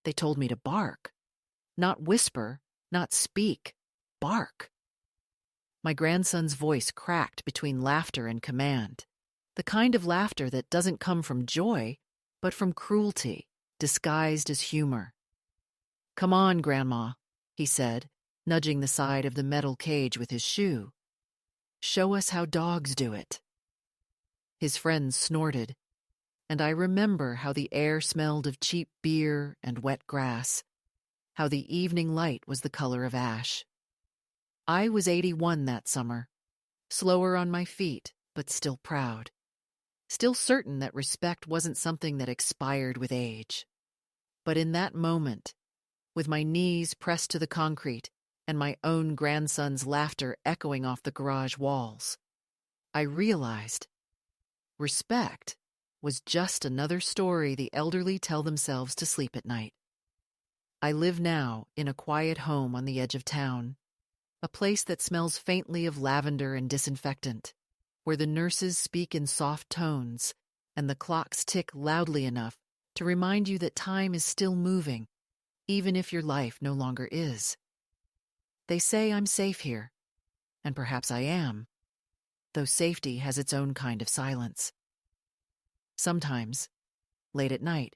They told me to bark. Not whisper, not speak, bark. My grandson's voice cracked between laughter and command. The kind of laughter that doesn't come from joy, but from cruelty, disguised as humor. "Come on, Grandma," he said, nudging the side of the metal cage with his shoe. "Show us how dogs do it." His friends snorted, and I remember how the air smelled of cheap beer and wet grass, how the evening light was the color of ash. I was 81 that summer, slower on my feet, but still proud. Still certain that respect wasn't something that expired with age. But in that moment, with my knees pressed to the concrete and my own grandson's laughter echoing off the garage walls, I realized respect was just another story the elderly tell themselves to sleep at night. I live now in a quiet home on the edge of town, a place that smells faintly of lavender and disinfectant, where the nurses speak in soft tones and the clocks tick loudly enough to remind you that time is still moving, even if your life no longer is. They say I'm safe here, and perhaps I am, though safety has its own kind of silence. Sometimes, late at night,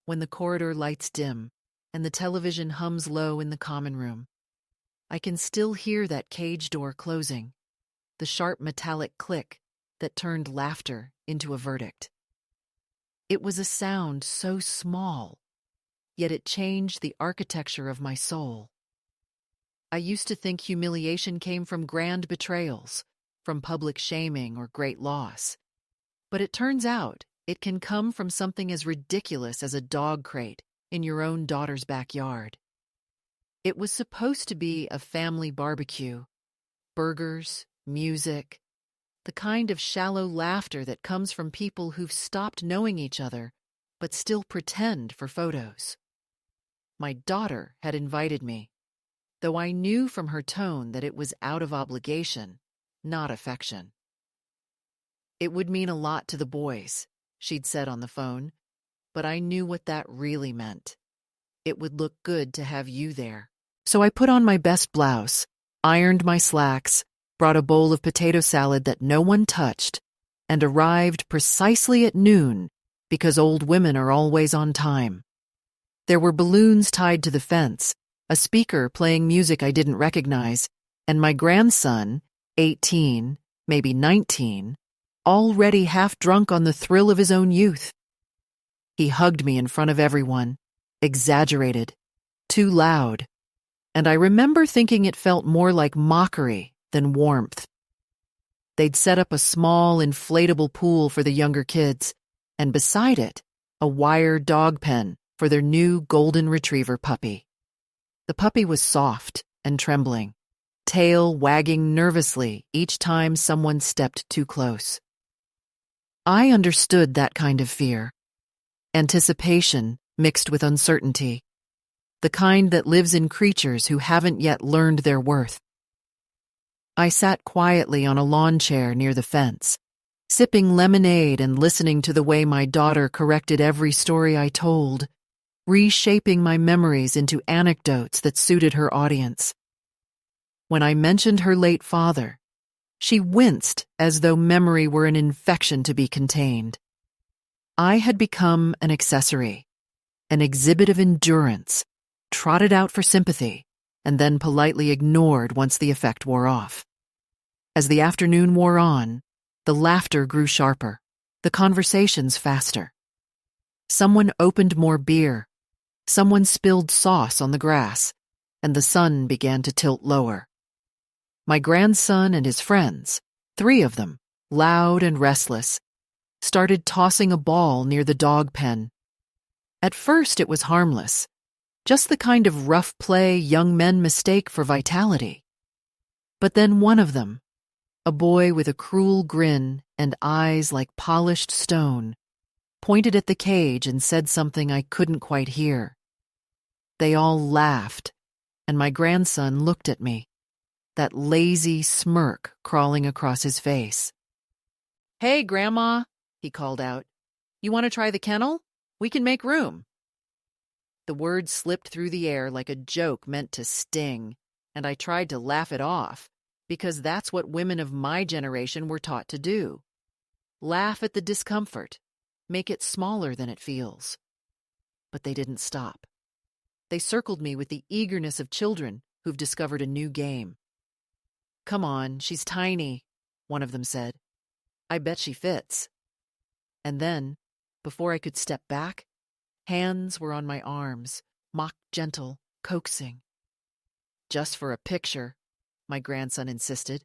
when the corridor lights dim and the television hums low in the common room, I can still hear that cage door closing, the sharp metallic click that turned laughter into a verdict. It was a sound so small, yet it changed the architecture of my soul. I used to think humiliation came from grand betrayals, from public shaming or great loss. But it turns out it can come from something as ridiculous as a dog crate in your own daughter's backyard. It was supposed to be a family barbecue, burgers, music, the kind of shallow laughter that comes from people who've stopped knowing each other but still pretend for photos. My daughter had invited me, though I knew from her tone that it was out of obligation, not affection. "It would mean a lot to the boys," she'd said on the phone, but I knew what that really meant. It would look good to have you there. So I put on my best blouse, ironed my slacks, brought a bowl of potato salad that no one touched, and arrived precisely at noon because old women are always on time. There were balloons tied to the fence, a speaker playing music I didn't recognize, and my grandson, 18, maybe 19, already half drunk on the thrill of his own youth. He hugged me in front of everyone, exaggerated, too loud, and I remember thinking it felt more like mockery than warmth. They'd set up a small, inflatable pool for the younger kids, and beside it, a wire dog pen for their new golden retriever puppy. The puppy was soft and trembling, tail wagging nervously each time someone stepped too close. I understood that kind of fear, anticipation mixed with uncertainty, the kind that lives in creatures who haven't yet learned their worth. I sat quietly on a lawn chair near the fence, sipping lemonade and listening to the way my daughter corrected every story I told, reshaping my memories into anecdotes that suited her audience. When I mentioned her late father, she winced as though memory were an infection to be contained. I had become an accessory, an exhibit of endurance, trotted out for sympathy, and then politely ignored once the effect wore off. As the afternoon wore on, the laughter grew sharper, the conversations faster. Someone opened more beer, someone spilled sauce on the grass, and the sun began to tilt lower. My grandson and his friends, 3 of them, loud and restless, started tossing a ball near the dog pen. At first it was harmless, just the kind of rough play young men mistake for vitality. But then one of them, a boy with a cruel grin and eyes like polished stone, pointed at the cage and said something I couldn't quite hear. They all laughed, and my grandson looked at me, that lazy smirk crawling across his face. "Hey, Grandma," he called out. "You want to try the kennel? We can make room." The word slipped through the air like a joke meant to sting, and I tried to laugh it off, because that's what women of my generation were taught to do. Laugh at the discomfort, make it smaller than it feels. But they didn't stop. They circled me with the eagerness of children who've discovered a new game. "Come on, she's tiny," one of them said. "I bet she fits." And then, before I could step back, hands were on my arms, mock gentle, coaxing. "Just for a picture," my grandson insisted,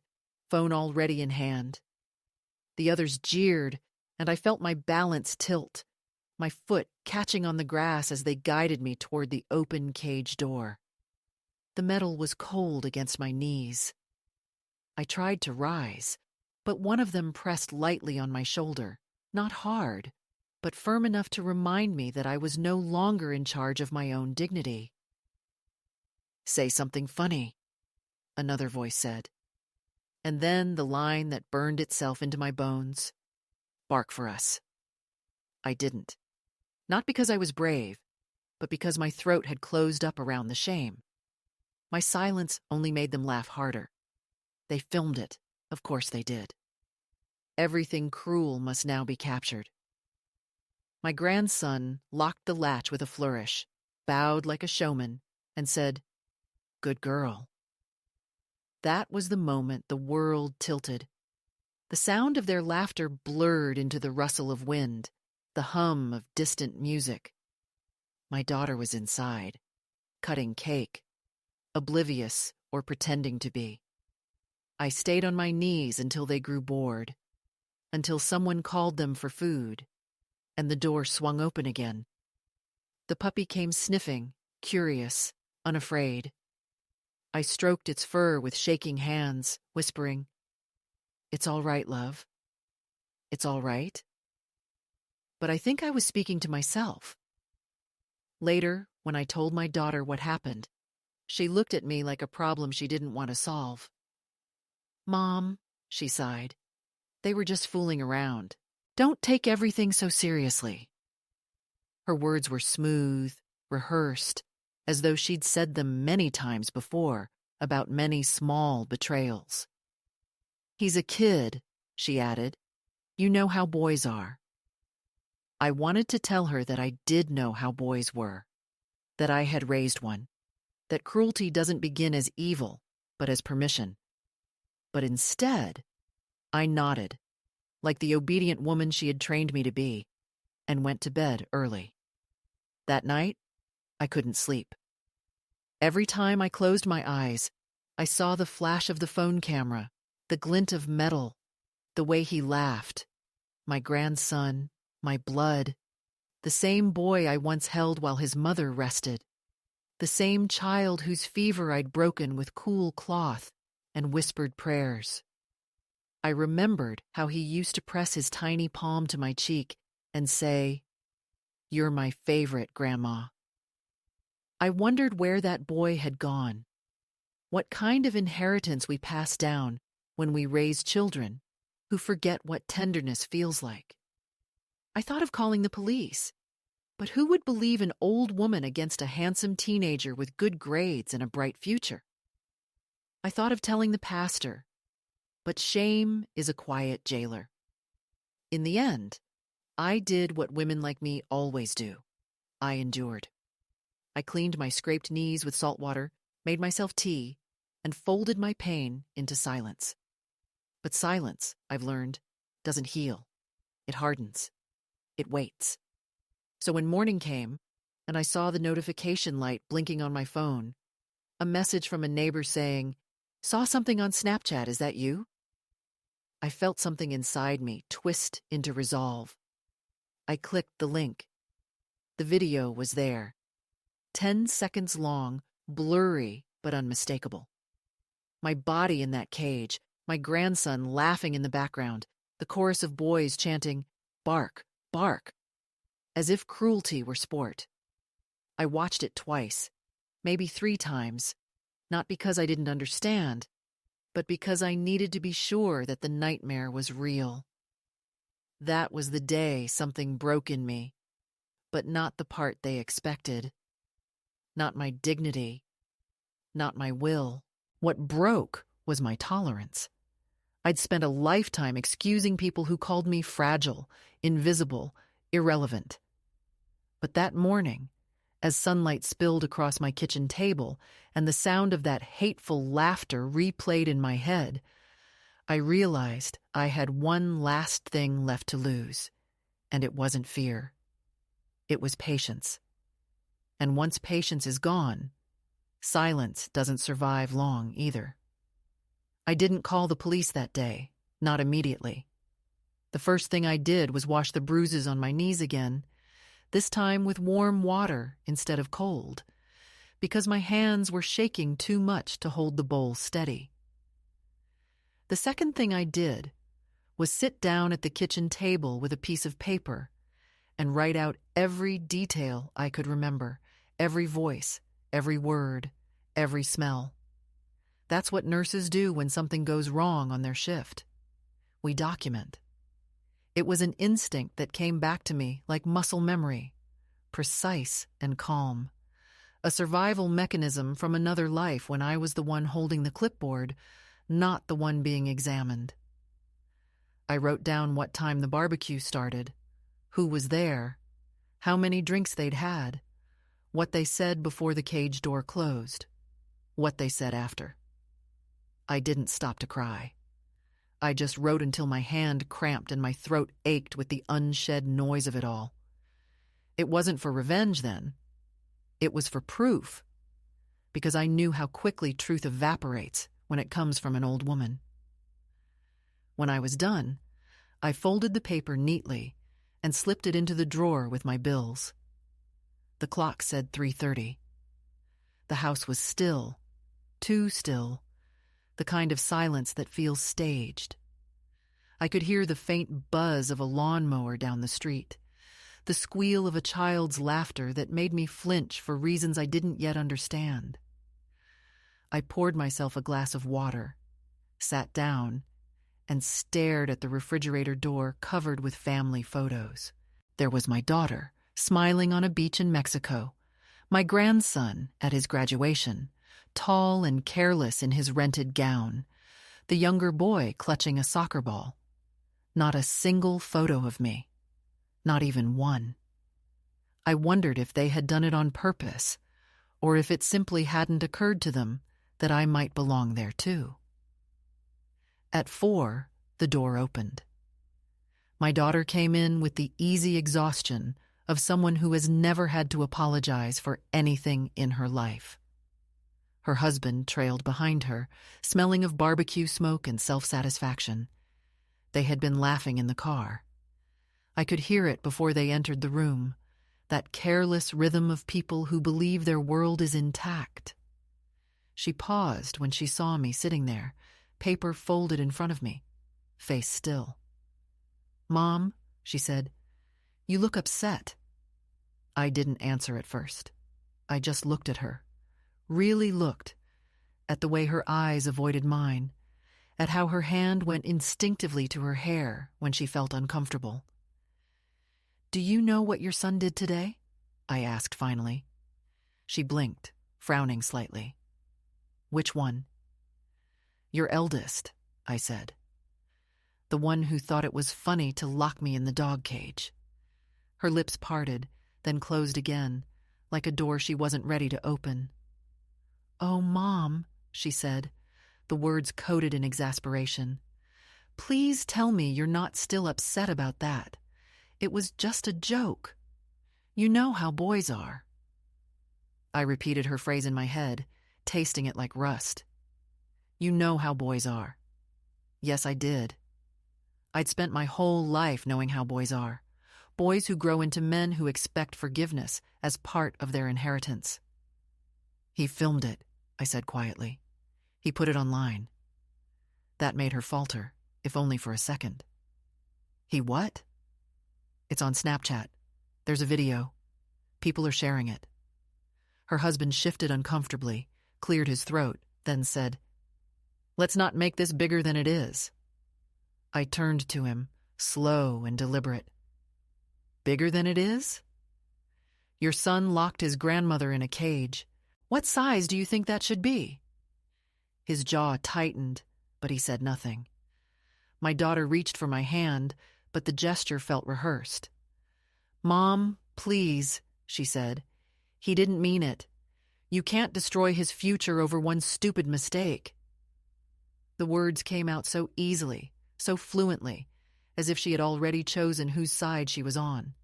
phone already in hand. The others jeered, and I felt my balance tilt, my foot catching on the grass as they guided me toward the open cage door. The metal was cold against my knees. I tried to rise, but one of them pressed lightly on my shoulder, not hard, but firm enough to remind me that I was no longer in charge of my own dignity. "Say something funny," another voice said. And then the line that burned itself into my bones: "Bark for us." I didn't. Not because I was brave, but because my throat had closed up around the shame. My silence only made them laugh harder. They filmed it. Of course they did. Everything cruel must now be captured. My grandson locked the latch with a flourish, bowed like a showman, and said, "Good girl." That was the moment the world tilted. The sound of their laughter blurred into the rustle of wind, the hum of distant music. My daughter was inside, cutting cake, oblivious or pretending to be. I stayed on my knees until they grew bored, until someone called them for food, and the door swung open again. The puppy came sniffing, curious, unafraid. I stroked its fur with shaking hands, whispering, "It's all right, love. It's all right." But I think I was speaking to myself. Later, when I told my daughter what happened, she looked at me like a problem she didn't want to solve. "Mom," she sighed, "they were just fooling around. Don't take everything so seriously." Her words were smooth, rehearsed, as though she'd said them many times before about many small betrayals. "He's a kid," she added. "You know how boys are." I wanted to tell her that I did know how boys were, that I had raised one, that cruelty doesn't begin as evil, but as permission. But instead, I nodded, like the obedient woman she had trained me to be, and went to bed early. That night, I couldn't sleep. Every time I closed my eyes, I saw the flash of the phone camera, the glint of metal, the way he laughed. My grandson, my blood, the same boy I once held while his mother rested, the same child whose fever I'd broken with cool cloth and whispered prayers. I remembered how he used to press his tiny palm to my cheek and say, "You're my favorite, Grandma." I wondered where that boy had gone, what kind of inheritance we pass down when we raise children who forget what tenderness feels like. I thought of calling the police, but who would believe an old woman against a handsome teenager with good grades and a bright future? I thought of telling the pastor, but shame is a quiet jailer. In the end, I did what women like me always do. I endured. I cleaned my scraped knees with salt water, made myself tea, and folded my pain into silence. But silence, I've learned, doesn't heal. It hardens. It waits. So when morning came, and I saw the notification light blinking on my phone, a message from a neighbor saying, "Saw something on Snapchat, is that you?" I felt something inside me twist into resolve. I clicked the link. The video was there. 10 seconds long, blurry but unmistakable. My body in that cage, my grandson laughing in the background, the chorus of boys chanting, "Bark, bark," as if cruelty were sport. I watched it twice, maybe 3 times, not because I didn't understand, but because I needed to be sure that the nightmare was real. That was the day something broke in me, but not the part they expected. not my dignity, not my will. What broke was my tolerance. I'd spent a lifetime excusing people who called me fragile, invisible, irrelevant. But that morning, as sunlight spilled across my kitchen table and the sound of that hateful laughter replayed in my head, I realized I had one last thing left to lose, and it wasn't fear. It was patience. And once patience is gone, silence doesn't survive long either. I didn't call the police that day, not immediately. The first thing I did was wash the bruises on my knees again, this time with warm water instead of cold, because my hands were shaking too much to hold the bowl steady. The second thing I did was sit down at the kitchen table with a piece of paper and write out every detail I could remember, every voice, every word, every smell. That's what nurses do when something goes wrong on their shift. We document. It was an instinct that came back to me like muscle memory, precise and calm. A survival mechanism from another life when I was the one holding the clipboard, not the one being examined. I wrote down what time the barbecue started, who was there, how many drinks they'd had, what they said before the cage door closed, what they said after. I didn't stop to cry. I just wrote until my hand cramped and my throat ached with the unshed noise of it all. It wasn't for revenge then. It was for proof, because I knew how quickly truth evaporates when it comes from an old woman. When I was done, I folded the paper neatly and slipped it into the drawer with my bills. The clock said 3:30. The house was still, too still, the kind of silence that feels staged. I could hear the faint buzz of a lawnmower down the street, the squeal of a child's laughter that made me flinch for reasons I didn't yet understand. I poured myself a glass of water, sat down, and stared at the refrigerator door covered with family photos. There was my daughter, smiling on a beach in Mexico, my grandson at his graduation, tall and careless in his rented gown, the younger boy clutching a soccer ball. Not a single photo of me, not even one. I wondered if they had done it on purpose, or if it simply hadn't occurred to them that I might belong there too. At 4, the door opened. My daughter came in with the easy exhaustion of someone who has never had to apologize for anything in her life. Her husband trailed behind her, smelling of barbecue smoke and self-satisfaction. They had been laughing in the car. I could hear it before they entered the room, that careless rhythm of people who believe their world is intact. She paused when she saw me sitting there, paper folded in front of me, face still. "Mom," she said, "you look upset." I didn't answer at first. I just looked at her, really looked, at the way her eyes avoided mine, at how her hand went instinctively to her hair when she felt uncomfortable. "Do you know what your son did today?" I asked finally. She blinked, frowning slightly. "Which one?" "Your eldest," I said. "The one who thought it was funny to lock me in the dog cage." Her lips parted, then closed again, like a door she wasn't ready to open. "Oh, Mom," she said, the words coated in exasperation. "Please tell me you're not still upset about that. It was just a joke. You know how boys are." I repeated her phrase in my head, tasting it like rust. You know how boys are. Yes, I did. I'd spent my whole life knowing how boys are. Boys who grow into men who expect forgiveness as part of their inheritance. "He filmed it," I said quietly. "He put it online." That made her falter, if only for a second. "He what?" "It's on Snapchat. There's a video. People are sharing it." Her husband shifted uncomfortably, cleared his throat, then said, "Let's not make this bigger than it is." I turned to him, slow and deliberate. "Bigger than it is?" Your son locked his grandmother in a cage. What size do you think that should be?" His jaw tightened, but he said nothing. My daughter reached for my hand, but the gesture felt rehearsed. "Mom, please," she said. "He didn't mean it. You can't destroy his future over one stupid mistake." The words came out so easily, so fluently, as if she had already chosen whose side she was on.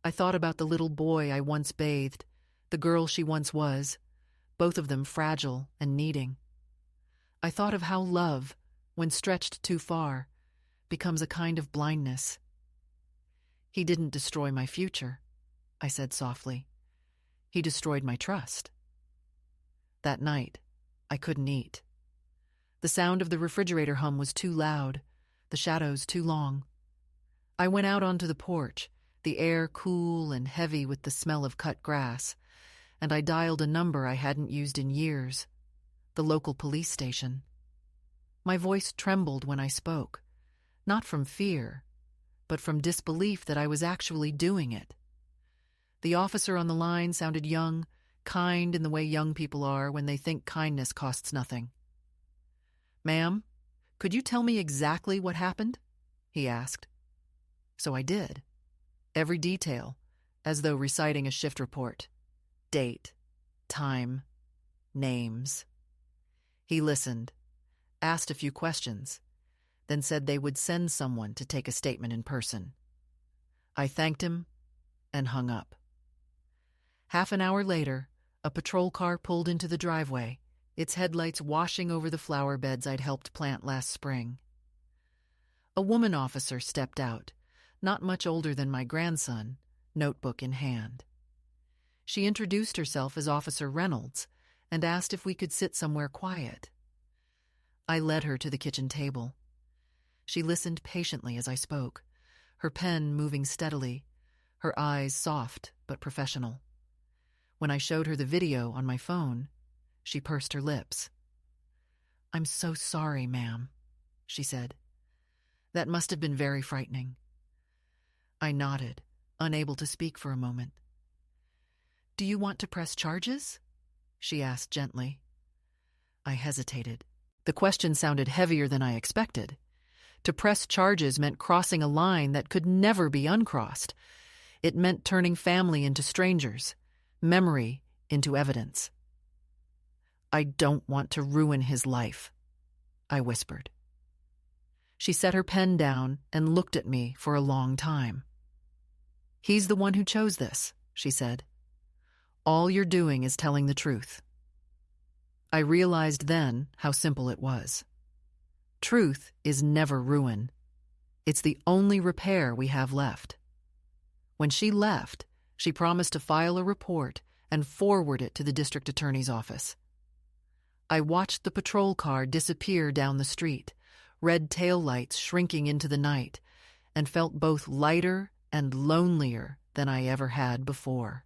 I thought about the little boy I once bathed, the girl she once was, both of them fragile and needing. I thought of how love, when stretched too far, becomes a kind of blindness. "He didn't destroy my future," I said softly. "He destroyed my trust." That night, I couldn't eat. The sound of the refrigerator hum was too loud, the shadows too long. I went out onto the porch, the air cool and heavy with the smell of cut grass, and I dialed a number I hadn't used in years, the local police station. My voice trembled when I spoke, not from fear, but from disbelief that I was actually doing it. The officer on the line sounded young, kind in the way young people are when they think kindness costs nothing. "Ma'am, could you tell me exactly what happened?" he asked. So I did. Every detail, as though reciting a shift report. Date, time, names. He listened, asked a few questions, then said they would send someone to take a statement in person. I thanked him and hung up. Half an hour later, a patrol car pulled into the driveway, its headlights washing over the flower beds I'd helped plant last spring. A woman officer stepped out, not much older than my grandson, notebook in hand. She introduced herself as Officer Reynolds and asked if we could sit somewhere quiet. I led her to the kitchen table. She listened patiently as I spoke, her pen moving steadily, her eyes soft but professional. When I showed her the video on my phone, she pursed her lips. "I'm so sorry, ma'am," she said. "That must have been very frightening." I nodded, unable to speak for a moment. "Do you want to press charges?" she asked gently. I hesitated. The question sounded heavier than I expected. To press charges meant crossing a line that could never be uncrossed. It meant turning family into strangers, memory into evidence. "I don't want to ruin his life," I whispered. She set her pen down and looked at me for a long time. "He's the one who chose this," she said. "All you're doing is telling the truth." I realized then how simple it was. Truth is never ruin. It's the only repair we have left. When she left, she promised to file a report and forward it to the district attorney's office. I watched the patrol car disappear down the street, red taillights shrinking into the night, and felt both lighter and lonelier than I ever had before.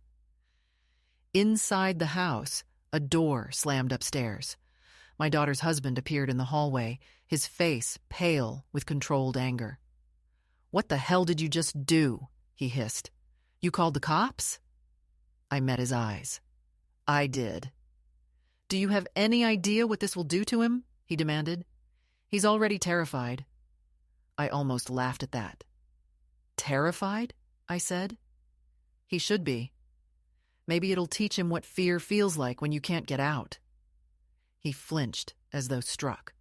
Inside the house, a door slammed upstairs. My daughter's husband appeared in the hallway, his face pale with controlled anger. "What the hell did you just do?" he hissed. "You called the cops?" I met his eyes. "I did." "Do you have any idea what this will do to him?" he demanded. "He's already terrified." I almost laughed at that. "Terrified?" I said. "He should be. Maybe it'll teach him what fear feels like when you can't get out." He flinched as though struck.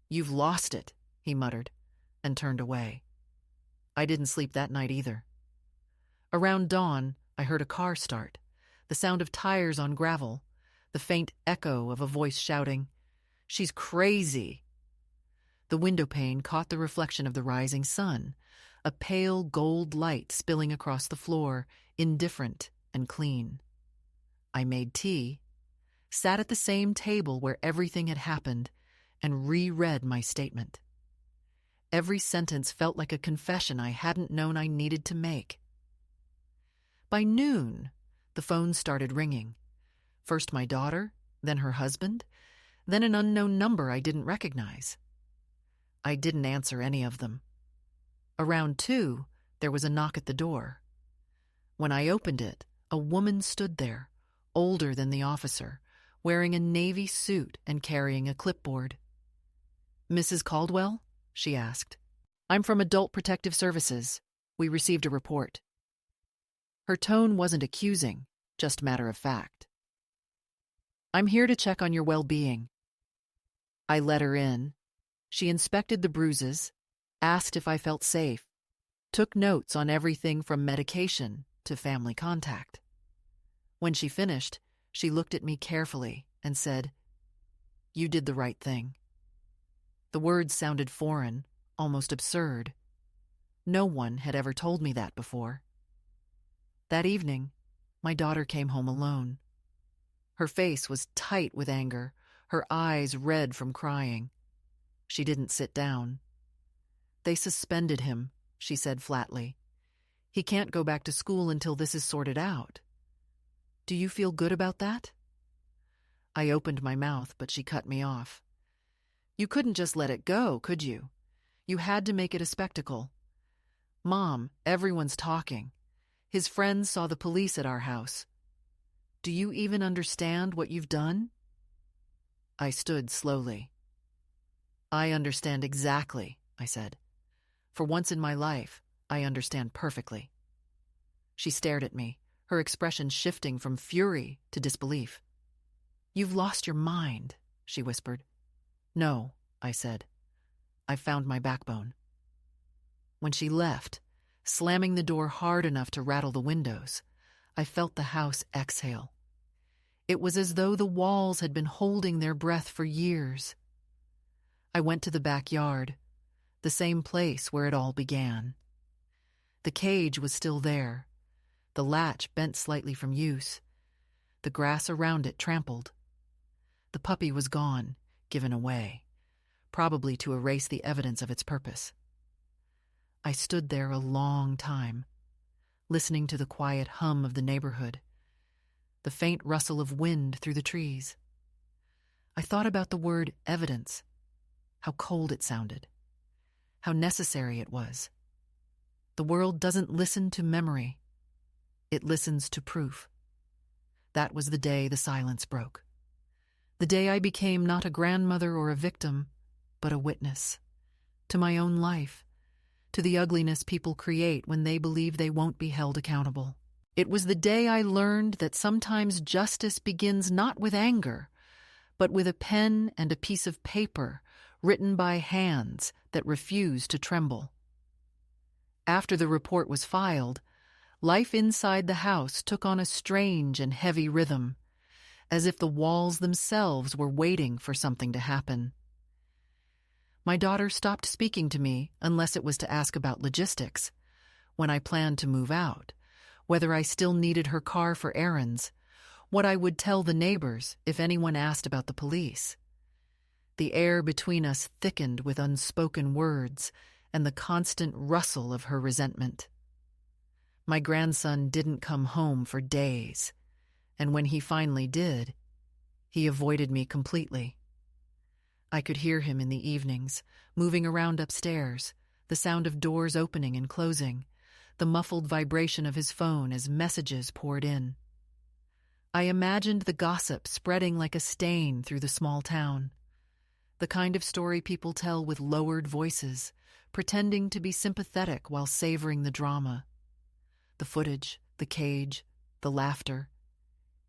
"You've lost it," he muttered, and turned away. I didn't sleep that night either. Around dawn, I heard a car start, the sound of tires on gravel, the faint echo of a voice shouting, "She's crazy!" The window pane caught the reflection of the rising sun, a pale gold light spilling across the floor, indifferent and clean. I made tea, sat at the same table where everything had happened, and reread my statement. Every sentence felt like a confession I hadn't known I needed to make. By noon, the phone started ringing. First my daughter, then her husband, then an unknown number I didn't recognize. I didn't answer any of them. Around 2, there was a knock at the door. When I opened it, a woman stood there, older than the officer, wearing a navy suit and carrying a clipboard. "Mrs. Caldwell?" she asked. "I'm from Adult Protective Services. We received a report." Her tone wasn't accusing, just matter of fact. "I'm here to check on your well-being." I let her in. She inspected the bruises, asked if I felt safe, took notes on everything from medication to family contact. When she finished, she looked at me carefully and said, "You did the right thing." The words sounded foreign, almost absurd. No one had ever told me that before. That evening, my daughter came home alone. Her face was tight with anger, her eyes red from crying. She didn't sit down. "They suspended him," she said flatly. "He can't go back to school until this is sorted out. Do you feel good about that?" I opened my mouth, but she cut me off. "You couldn't just let it go, could you? You had to make it a spectacle. Mom, everyone's talking. His friends saw the police at our house. Do you even understand what you've done?" I stood slowly. "I understand exactly," I said. "For once in my life, I understand perfectly." She stared at me, her expression shifting from fury to disbelief. "You've lost your mind," she whispered. "No," I said. "I've found my backbone." When she left, slamming the door hard enough to rattle the windows, I felt the house exhale. It was as though the walls had been holding their breath for years. I went to the backyard, the same place where it all began. The cage was still there, the latch bent slightly from use, the grass around it trampled. The puppy was gone, given away, probably to erase the evidence of its purpose. I stood there a long time, listening to the quiet hum of the neighborhood, the faint rustle of wind through the trees. I thought about the word evidence, how cold it sounded, how necessary it was. The world doesn't listen to memory. It listens to proof. That was the day the silence broke. The day I became not a grandmother or a victim, but a witness. To my own life, to the ugliness people create when they believe they won't be held accountable. It was the day I learned that sometimes justice begins not with anger, but with a pen and a piece of paper written by hands that refuse to tremble. After the report was filed, life inside the house took on a strange and heavy rhythm, as if the walls themselves were waiting for something to happen. My daughter stopped speaking to me unless it was to ask about logistics, when I planned to move out, whether I still needed her car for errands, what I would tell the neighbors if anyone asked about the police. The air between us thickened with unspoken words and the constant rustle of her resentment. My grandson didn't come home for days, and when he finally did, he avoided me completely. I could hear him in the evenings, moving around upstairs, the sound of doors opening and closing, the muffled vibration of his phone as messages poured in. I imagined the gossip spreading like a stain through the small town, the kind of story people tell with lowered voices, pretending to be sympathetic while savoring the drama. The footage, the cage, the laughter.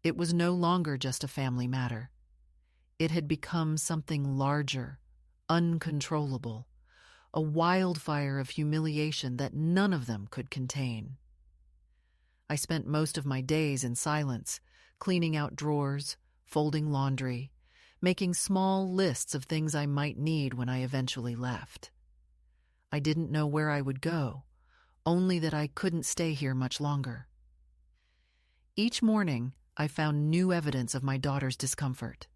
It was no longer just a family matter. It had become something larger, uncontrollable, a wildfire of humiliation that none of them could contain. I spent most of my days in silence, cleaning out drawers, folding laundry, making small lists of things I might need when I eventually left. I didn't know where I would go, only that I couldn't stay here much longer. Each morning, I found new evidence of my daughter's discomfort.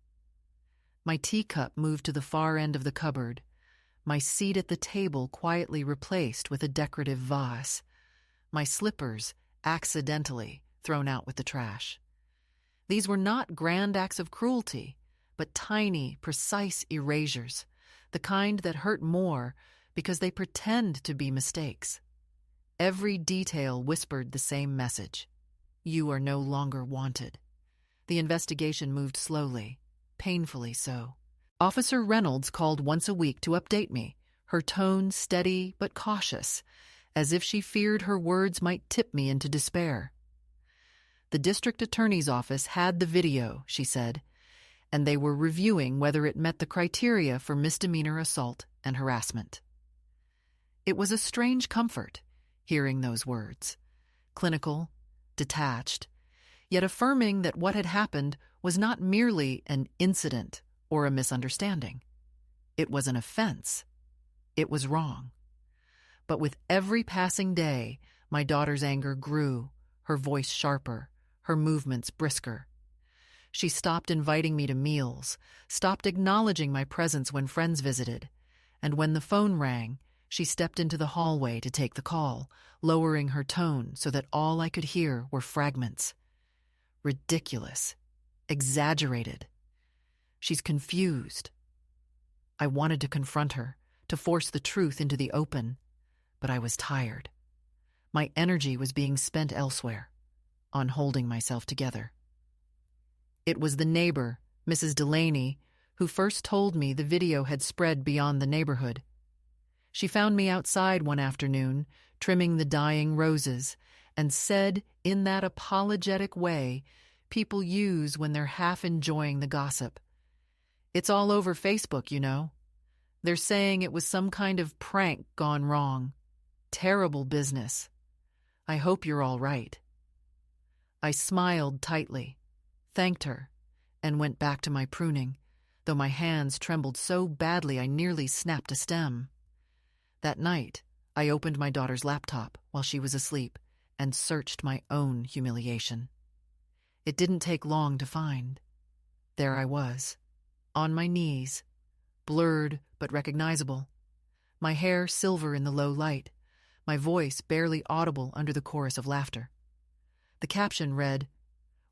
My teacup moved to the far end of the cupboard, my seat at the table quietly replaced with a decorative vase, my slippers accidentally thrown out with the trash. These were not grand acts of cruelty, but tiny, precise erasures, the kind that hurt more because they pretend to be mistakes. Every detail whispered the same message. You are no longer wanted. The investigation moved slowly, painfully so. Officer Reynolds called once a week to update me, her tone steady but cautious, as if she feared her words might tip me into despair. The district attorney's office had the video, she said, and they were reviewing whether it met the criteria for misdemeanor assault and harassment. It was a strange comfort, hearing those words, clinical, detached, yet affirming that what had happened was not merely an incident or a misunderstanding. It was an offense. It was wrong. But with every passing day, my daughter's anger grew, her voice sharper, her movements brisker. She stopped inviting me to meals, stopped acknowledging my presence when friends visited, and when the phone rang, she stepped into the hallway to take the call, lowering her tone so that all I could hear were fragments. Ridiculous. Exaggerated. She's confused. I wanted to confront her, to force the truth into the open, but I was tired. My energy was being spent elsewhere, on holding myself together. It was the neighbor, Mrs. Delaney, who first told me the video had spread beyond the neighborhood. She found me outside one afternoon, trimming the dying roses, and said in that apologetic way people use when they're half enjoying the gossip. It's all over Facebook, you know. They're saying it was some kind of prank gone wrong. Terrible business. I hope you're all right. I smiled tightly, thanked her, and went back to my pruning, though my hands trembled so badly I nearly snapped a stem. That night, I opened my daughter's laptop while she was asleep and searched my own humiliation. It didn't take long to find. There I was, on my knees, blurred but recognizable, my hair silver in the low light, my voice barely audible under the chorus of laughter. The caption read,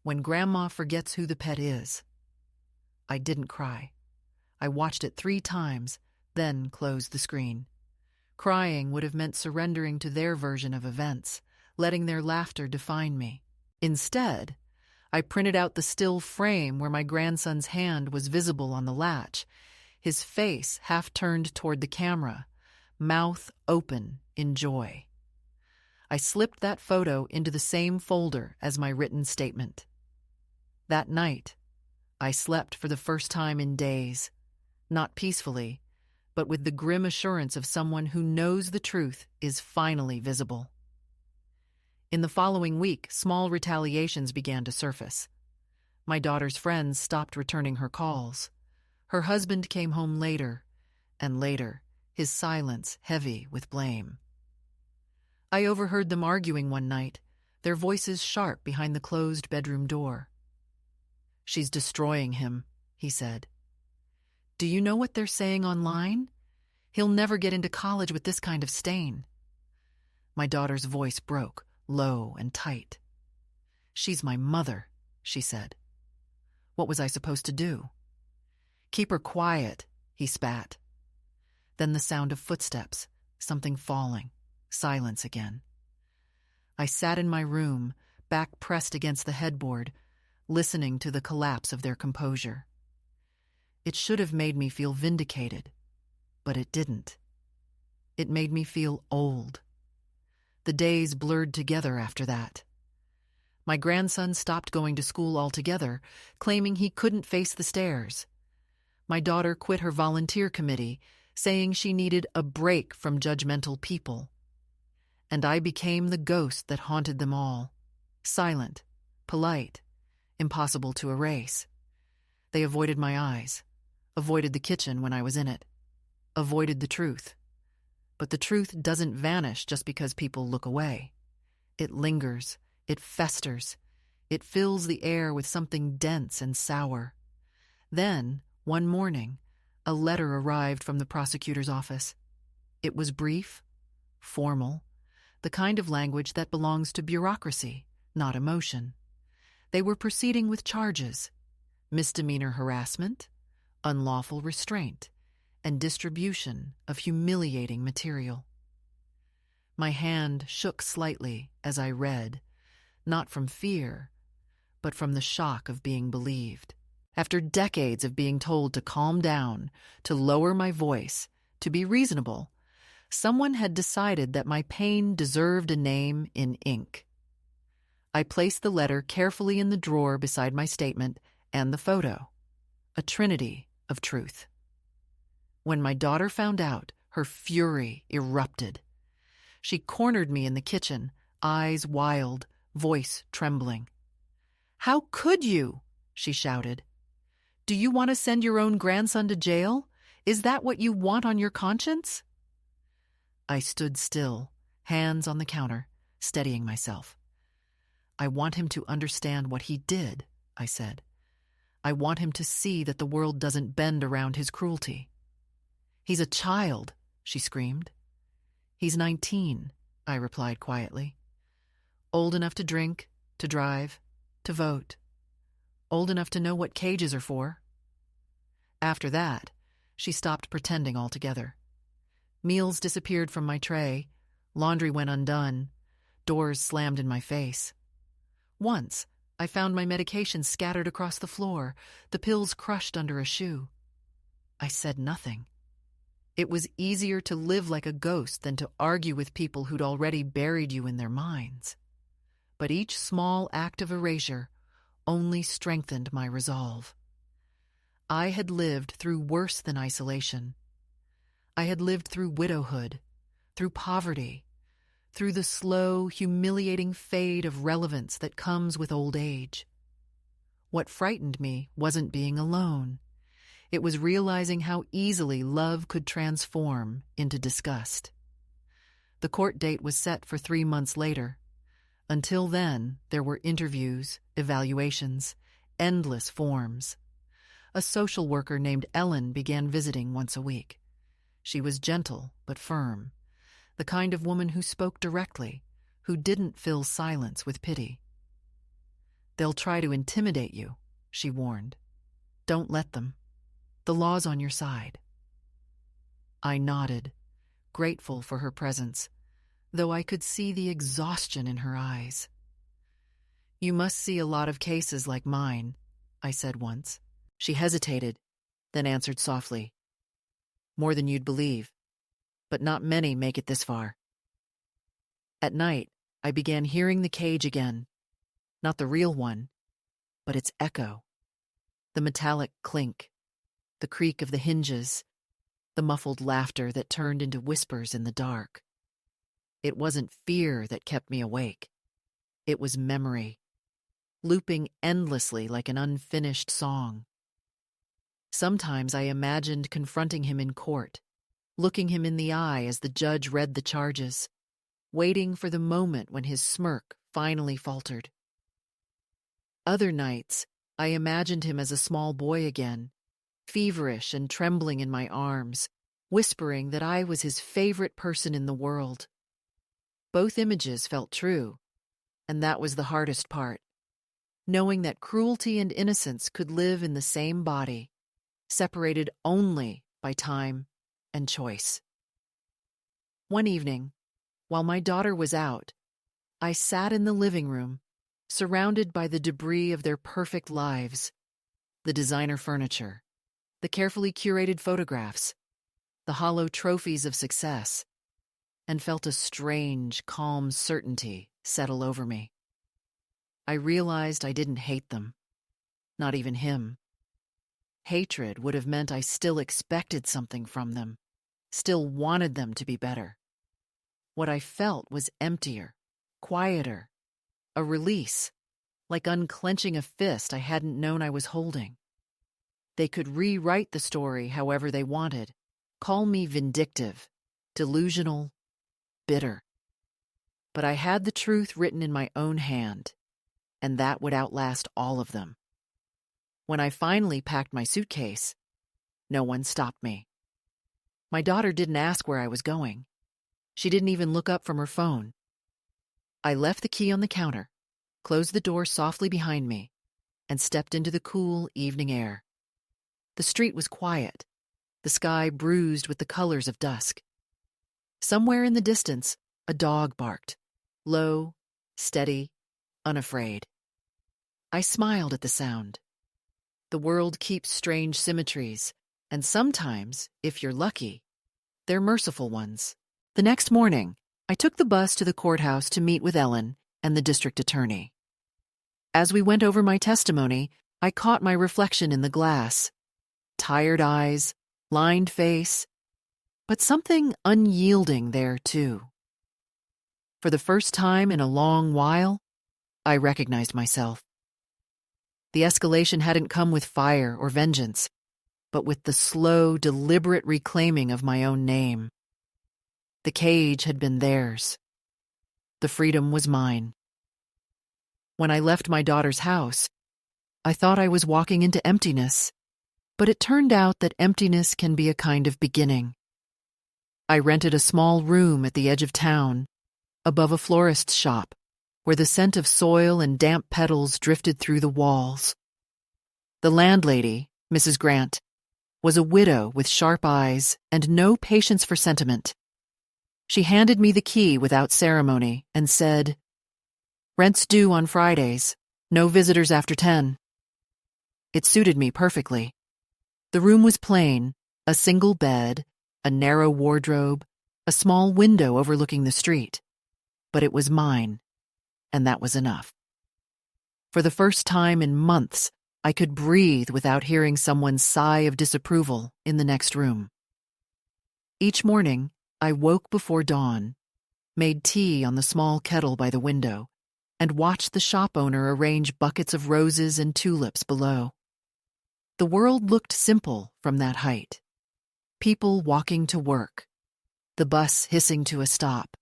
"When Grandma forgets who the pet is." I didn't cry. I watched it 3 times, then closed the screen. Crying would have meant surrendering to their version of events, letting their laughter define me. Instead, I printed out the still frame where my grandson's hand was visible on the latch, his face half turned toward the camera, mouth open in joy. I slipped that photo into the same folder as my written statement. That night, I slept for the first time in days, not peacefully, but with the grim assurance of someone who knows the truth is finally visible. In the following week, small retaliations began to surface. My daughter's friends stopped returning her calls. Her husband came home later, and later, his silence heavy with blame. I overheard them arguing one night, their voices sharp behind the closed bedroom door. "She's destroying him," he said. "Do you know what they're saying online? He'll never get into college with this kind of stain." My daughter's voice broke, low and tight. "She's my mother," she said. What was I supposed to do? "Keep her quiet," he spat. Then the sound of footsteps, something falling, silence again. I sat in my room, back pressed against the headboard, listening to the collapse of their composure. It should have made me feel vindicated, but it didn't. It made me feel old. The days blurred together after that. My grandson stopped going to school altogether, claiming he couldn't face the stairs. My daughter quit her volunteer committee, saying she needed a break from judgmental people. And I became the ghost that haunted them all, silent, polite, impossible to erase. They avoided my eyes, avoided the kitchen when I was in it, avoided the truth. But the truth doesn't vanish just because people look away. It lingers, it festers, it fills the air with something dense and sour. Then, one morning, a letter arrived from the prosecutor's office. It was brief, formal, the kind of language that belongs to bureaucracy, not emotion. They were proceeding with charges: misdemeanor harassment, unlawful restraint, and distribution of humiliating material. My hand shook slightly as I read, not from fear, but from the shock of being believed. After decades of being told to calm down, to lower my voice, to be reasonable, someone had decided that my pain deserved a name in ink. I placed the letter carefully in the drawer beside my statement and the photo, a trinity of truth. When my daughter found out, her fury erupted. She cornered me in the kitchen, eyes wild, voice trembling. "How could you?" she shouted. "Do you want to send your own grandson to jail? Is that what you want on your conscience?" I stood still, hands on the counter, steadying myself. "I want him to understand what he did," I said. "I want him to see that the world doesn't bend around his cruelty." "He's a child," she screamed. "He's 19, I replied quietly. "Old enough to drink, to drive, to vote. Old enough to know what cages are for." After that, she stopped pretending altogether. Meals disappeared from my tray, laundry went undone, doors slammed in my face. Once, I found my medication scattered across the floor, the pills crushed under a shoe. I said nothing. It was easier to live like a ghost than to argue with people who'd already buried you in their minds. But each small act of erasure only strengthened my resolve. I had lived through worse than isolation. I had lived through widowhood, through poverty, through the slow, humiliating fade of relevance that comes with old age. What frightened me wasn't being alone. It was realizing how easily love could transform into disgust. The court date was set for 3 months later. Until then, there were interviews, evaluations, endless forms. A social worker named Ellen began visiting once a week. She was gentle but firm, the kind of woman who spoke directly, who didn't fill silence with pity. "They'll try to intimidate you," she warned. "Don't let them. The law's on your side." I nodded, grateful for her presence, though I could see the exhaustion in her eyes. "You must see a lot of cases like mine," I said once. She hesitated, then answered softly. "More than you'd believe, but not many make it this far." At night, I began hearing the cage again, not the real one, but its echo, the metallic clink, the creak of the hinges, the muffled laughter that turned into whispers in the dark. It wasn't fear that kept me awake. It was memory, looping endlessly like an unfinished song. Sometimes I imagined confronting him in court, looking him in the eye as the judge read the charges, waiting for the moment when his smirk finally faltered. Other nights, I imagined him as a small boy again, feverish and trembling in my arms, whispering that I was his favorite person in the world. Both images felt true, and that was the hardest part, knowing that cruelty and innocence could live in the same body, separated only by time and choice. One evening, while my daughter was out, I sat in the living room, surrounded by the debris of their perfect lives, the designer furniture, the carefully curated photographs, the hollow trophies of success, and felt a strange, calm certainty settle over me. I realized I didn't hate them, not even him. Hatred would have meant I still expected something from them, still wanted them to be better. What I felt was emptier, quieter, a release, like unclenching a fist I hadn't known I was holding. They could rewrite the story however they wanted, call me vindictive, delusional, bitter. But I had the truth written in my own hand, and that would outlast all of them. When I finally packed my suitcase, no one stopped me. My daughter didn't ask where I was going. She didn't even look up from her phone. I left the key on the counter, closed the door softly behind me, and stepped into the cool evening air. The street was quiet, the sky bruised with the colors of dusk. Somewhere in the distance, A dog barked, low, steady, unafraid. I smiled at the sound. The world keeps strange symmetries, and sometimes, if you're lucky, they're merciful ones. The next morning, I took the bus to the courthouse to meet with Ellen and the district attorney. As we went over my testimony, I caught my reflection in the glass. Tired eyes, lined face, but something unyielding there, too. For the first time in a long while, I recognized myself. The escalation hadn't come with fire or vengeance, but with the slow, deliberate reclaiming of my own name. The cage had been theirs. The freedom was mine. When I left my daughter's house, I thought I was walking into emptiness, but it turned out that emptiness can be a kind of beginning. I rented a small room at the edge of town, above a florist's shop, where the scent of soil and damp petals drifted through the walls. The landlady, Mrs. Grant, was a widow with sharp eyes and no patience for sentiment. She handed me the key without ceremony and said, "Rent's due on Fridays. No visitors after 10. It suited me perfectly. The room was plain, a single bed, a narrow wardrobe, a small window overlooking the street. But it was mine, and that was enough. For the first time in months, I could breathe without hearing someone's sigh of disapproval in the next room. Each morning, I woke before dawn, made tea on the small kettle by the window, and watched the shop owner arrange buckets of roses and tulips below. The world looked simple from that height. People walking to work, the bus hissing to a stop,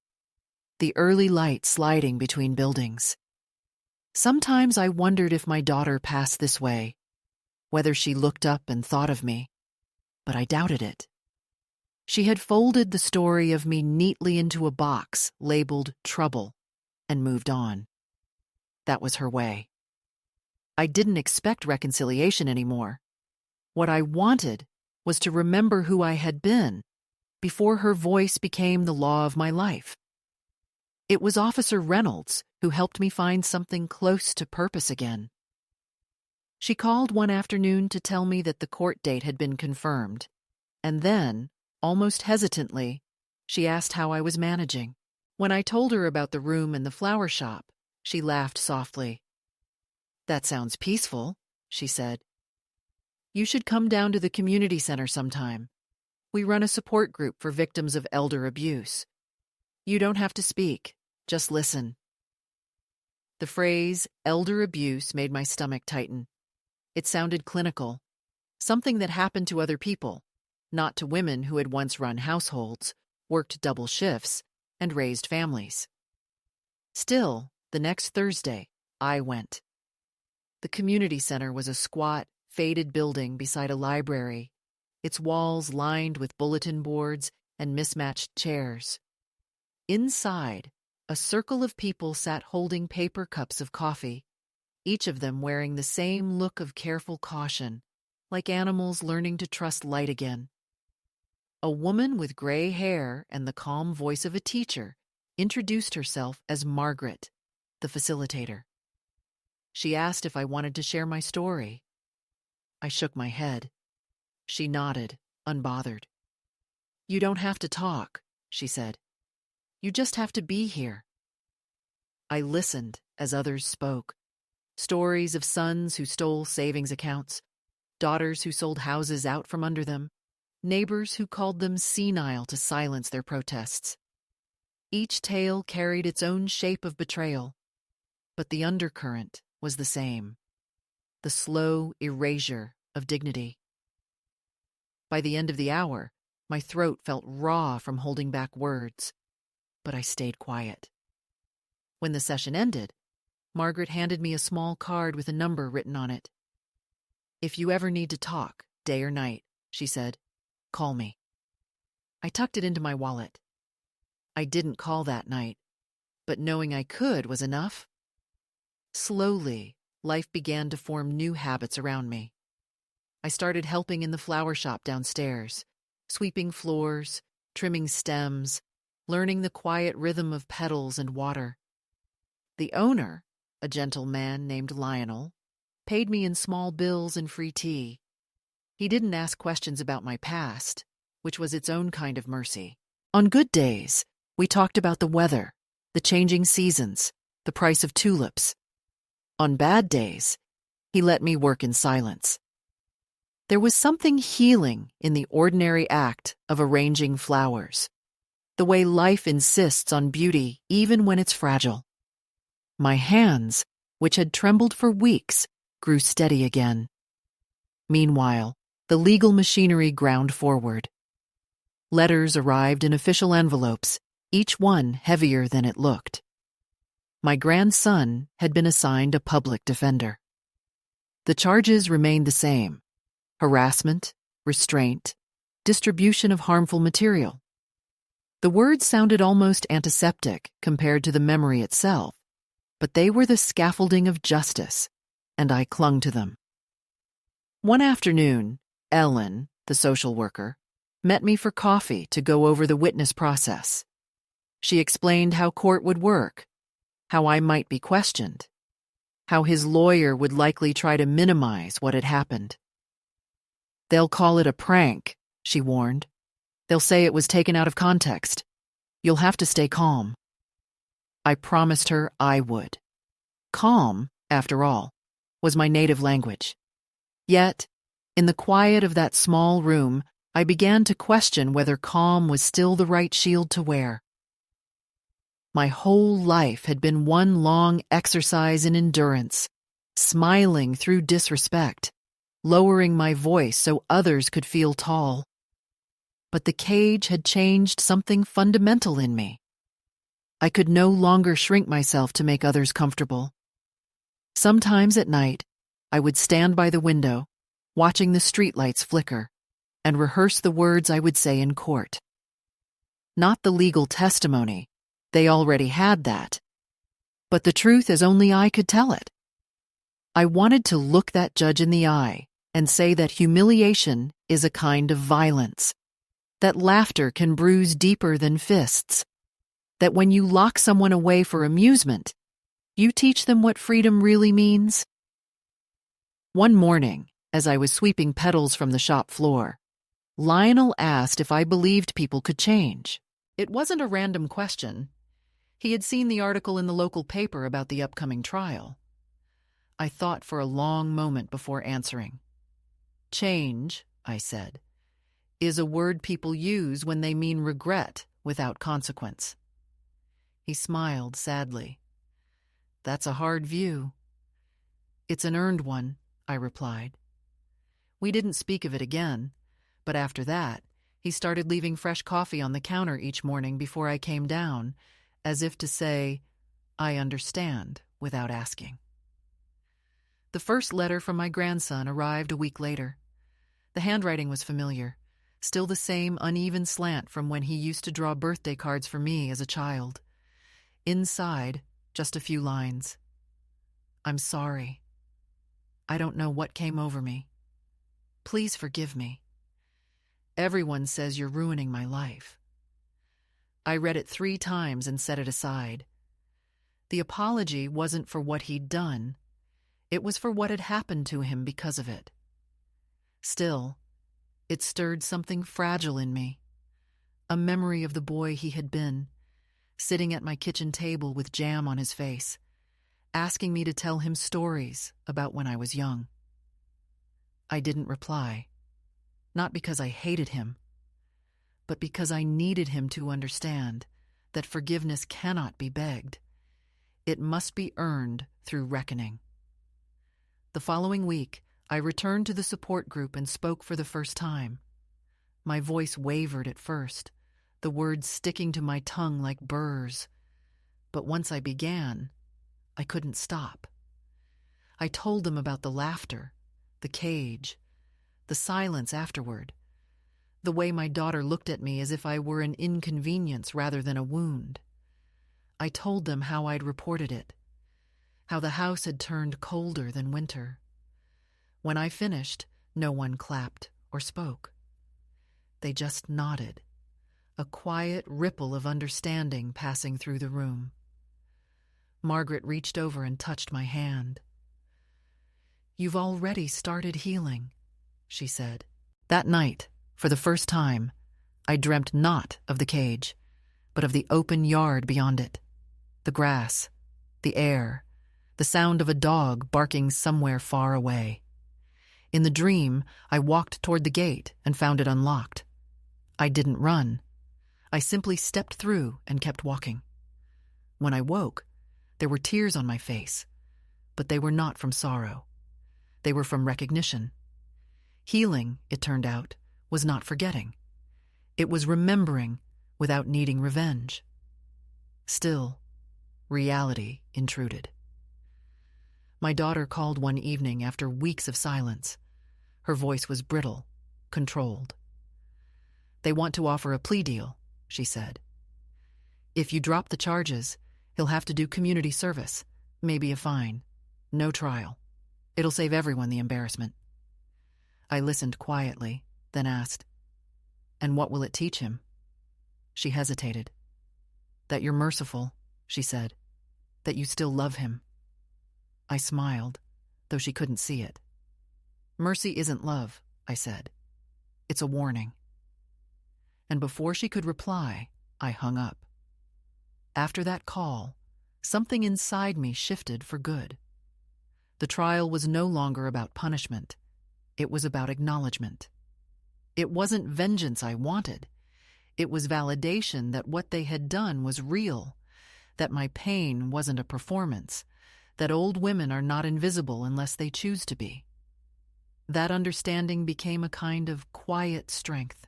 the early light sliding between buildings. Sometimes I wondered if my daughter passed this way, whether she looked up and thought of me, but I doubted it. She had folded the story of me neatly into a box labeled Trouble and moved on. That was her way. I didn't expect reconciliation anymore. What I wanted was to remember who I had been before her voice became the law of my life. It was Officer Reynolds who helped me find something close to purpose again. She called one afternoon to tell me that the court date had been confirmed, and then, almost hesitantly, she asked how I was managing. When I told her about the room and the flower shop, she laughed softly. "That sounds peaceful," she said. "You should come down to the community center sometime. We run a support group for victims of elder abuse. You don't have to speak, just listen." The phrase elder abuse made my stomach tighten. It sounded clinical, something that happened to other people, not to women who had once run households, worked double shifts, and raised families. Still, the next Thursday, I went. The community center was a squat, faded building beside a library, its walls lined with bulletin boards and mismatched chairs. Inside, a circle of people sat holding paper cups of coffee, each of them wearing the same look of careful caution, like animals learning to trust light again. A woman with gray hair and the calm voice of a teacher introduced herself as Margaret, the facilitator. She asked if I wanted to share my story. I shook my head. She nodded, unbothered. "You don't have to talk," she said. "You just have to be here." I listened as others spoke. Stories of sons who stole savings accounts, daughters who sold houses out from under them, neighbors who called them senile to silence their protests. Each tale carried its own shape of betrayal, but the undercurrent was the same: the slow erasure of dignity. By the end of the hour, my throat felt raw from holding back words, but I stayed quiet. When the session ended, Margaret handed me a small card with a number written on it. "If you ever need to talk, day or night," she said, "call me." I tucked it into my wallet. I didn't call that night, but knowing I could was enough. Slowly, life began to form new habits around me. I started helping in the flower shop downstairs, sweeping floors, trimming stems, learning the quiet rhythm of petals and water. The owner, a gentle man named Lionel, paid me in small bills and free tea. He didn't ask questions about my past, which was its own kind of mercy. On good days, we talked about the weather, the changing seasons, the price of tulips. On bad days, he let me work in silence. There was something healing in the ordinary act of arranging flowers, the way life insists on beauty even when it's fragile. My hands, which had trembled for weeks, grew steady again. Meanwhile, the legal machinery ground forward. Letters arrived in official envelopes, each one heavier than it looked. My grandson had been assigned a public defender. The charges remained the same: harassment, restraint, distribution of harmful material. The words sounded almost antiseptic compared to the memory itself, but they were the scaffolding of justice, and I clung to them. One afternoon, Ellen, the social worker, met me for coffee to go over the witness process. She explained how court would work, how I might be questioned, how his lawyer would likely try to minimize what had happened. "They'll call it a prank," she warned. "They'll say it was taken out of context. You'll have to stay calm." I promised her I would. Calm, after all, was my native language. Yet, in the quiet of that small room, I began to question whether calm was still the right shield to wear. My whole life had been one long exercise in endurance, smiling through disrespect, lowering my voice so others could feel tall. But the cage had changed something fundamental in me. I could no longer shrink myself to make others comfortable. Sometimes at night, I would stand by the window, watching the streetlights flicker, and rehearse the words I would say in court. Not the legal testimony, they already had that, but the truth as only I could tell it. I wanted to look that judge in the eye and say that humiliation is a kind of violence, that laughter can bruise deeper than fists, that when you lock someone away for amusement, you teach them what freedom really means. One morning, as I was sweeping petals from the shop floor, Lionel asked if I believed people could change. It wasn't a random question. He had seen the article in the local paper about the upcoming trial. I thought for a long moment before answering. "Change," I said, "is a word people use when they mean regret without consequence." He smiled sadly. "That's a hard view." "It's an earned one," I replied. We didn't speak of it again, but after that, he started leaving fresh coffee on the counter each morning before I came down, as if to say, "I understand," without asking. The first letter from my grandson arrived a week later. The handwriting was familiar, still the same uneven slant from when he used to draw birthday cards for me as a child. Inside, just a few lines. "I'm sorry. I don't know what came over me. Please forgive me. Everyone says you're ruining my life." I read it 3 times and set it aside. The apology wasn't for what he'd done. It was for what had happened to him because of it. Still, it stirred something fragile in me, a memory of the boy he had been, sitting at my kitchen table with jam on his face, asking me to tell him stories about when I was young. I didn't reply, not because I hated him, but because I needed him to understand that forgiveness cannot be begged. It must be earned through reckoning. The following week, I returned to the support group and spoke for the first time. My voice wavered at first, the words sticking to my tongue like burrs. But once I began, I couldn't stop. I told them about the laughter, the cage, the silence afterward, the way my daughter looked at me as if I were an inconvenience rather than a wound. I told them how I'd reported it, how the house had turned colder than winter. When I finished, no one clapped or spoke. They just nodded, a quiet ripple of understanding passing through the room. Margaret reached over and touched my hand. "You've already started healing," she said. That night, for the first time, I dreamt not of the cage, but of the open yard beyond it, the grass, the air, the sound of a dog barking somewhere far away. In the dream, I walked toward the gate and found it unlocked. I didn't run. I simply stepped through and kept walking. When I woke, there were tears on my face, but they were not from sorrow. They were from recognition. Healing, it turned out, was not forgetting. It was remembering without needing revenge. Still, reality intruded. My daughter called one evening after weeks of silence. Her voice was brittle, controlled. "They want to offer a plea deal," she said. "If you drop the charges, he'll have to do community service, maybe a fine. No trial. It'll save everyone the embarrassment." I listened quietly, then asked, "And what will it teach him?" She hesitated. "That you're merciful," she said. "That you still love him." I smiled, though she couldn't see it. "Mercy isn't love," I said. "It's a warning." And before she could reply, I hung up. After that call, something inside me shifted for good. The trial was no longer about punishment. It was about acknowledgement. It wasn't vengeance I wanted. It was validation that what they had done was real, that my pain wasn't a performance, that old women are not invisible unless they choose to be. That understanding became a kind of quiet strength.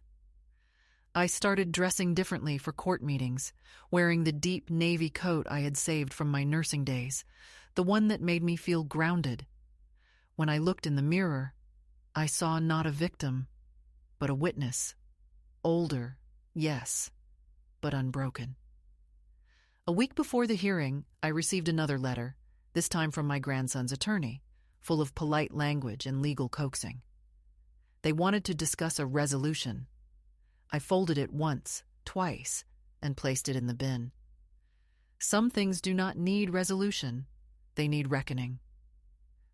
I started dressing differently for court meetings, wearing the deep navy coat I had saved from my nursing days, the one that made me feel grounded. When I looked in the mirror, I saw not a victim, but a witness. Older, yes, but unbroken. A week before the hearing, I received another letter, this time from my grandson's attorney, full of polite language and legal coaxing. They wanted to discuss a resolution. I folded it once, twice, and placed it in the bin. Some things do not need resolution. They need reckoning.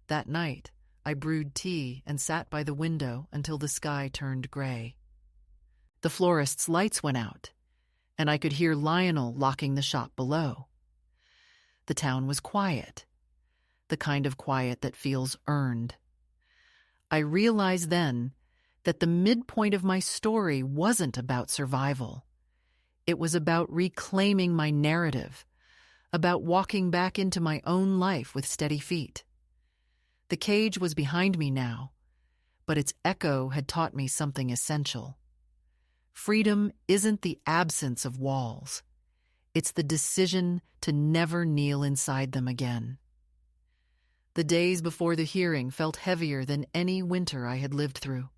That night, I brewed tea and sat by the window until the sky turned gray. The florist's lights went out, and I could hear Lionel locking the shop below. The town was quiet, the kind of quiet that feels earned. I realized then that the midpoint of my story wasn't about survival. It was about reclaiming my narrative, about walking back into my own life with steady feet. The cage was behind me now, but its echo had taught me something essential. Freedom isn't the absence of walls. It's the decision to never kneel inside them again. The days before the hearing felt heavier than any winter I had lived through.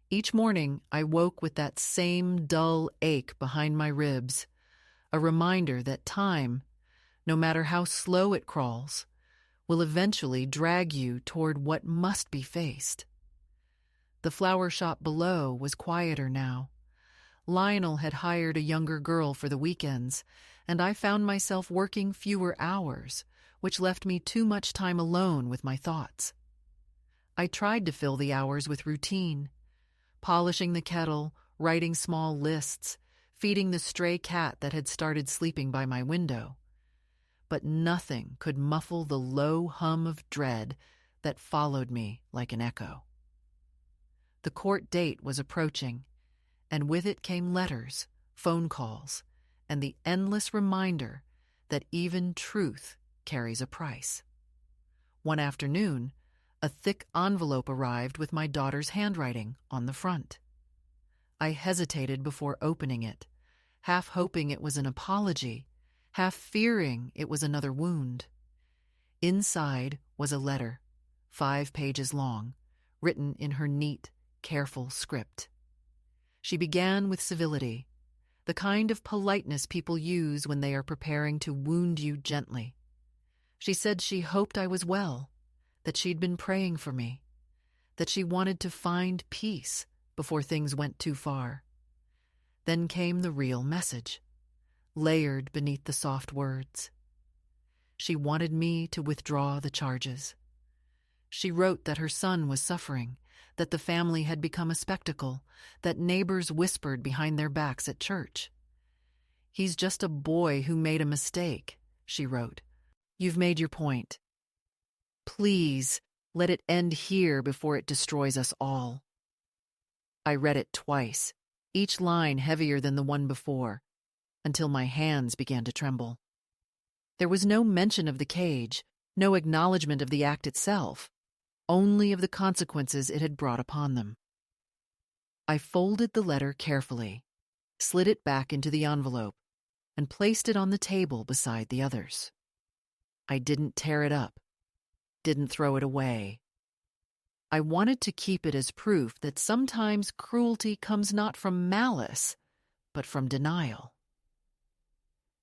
Each morning, I woke with that same dull ache behind my ribs, a reminder that time, no matter how slow it crawls, will eventually drag you toward what must be faced. The flower shop below was quieter now. Lionel had hired a younger girl for the weekends, and I found myself working fewer hours, which left me too much time alone with my thoughts. I tried to fill the hours with routine, polishing the kettle, writing small lists, feeding the stray cat that had started sleeping by my window. But nothing could muffle the low hum of dread that followed me like an echo. The court date was approaching, and with it came letters, phone calls, and the endless reminder that even truth carries a price. One afternoon, a thick envelope arrived with my daughter's handwriting on the front. I hesitated before opening it, half hoping it was an apology, half fearing it was another wound. Inside was a letter, 5 pages long, written in her neat, careful script. She began with civility, the kind of politeness people use when they are preparing to wound you gently. She said she hoped I was well, that she'd been praying for me, that she wanted to find peace before things went too far. Then came the real message, layered beneath the soft words. She wanted me to withdraw the charges. She wrote that her son was suffering, that the family had become a spectacle, that neighbors whispered behind their backs at church. "He's just a boy who made a mistake," she wrote. "You've made your point. Please, let it end here before it destroys us all." I read it twice, each line heavier than the one before, until my hands began to tremble. There was no mention of the cage, no acknowledgement of the act itself, only of the consequences it had brought upon them. I folded the letter carefully, slid it back into the envelope, and placed it on the table beside the others. I didn't tear it up, didn't throw it away. I wanted to keep it as proof that sometimes cruelty comes not from malice, but from denial.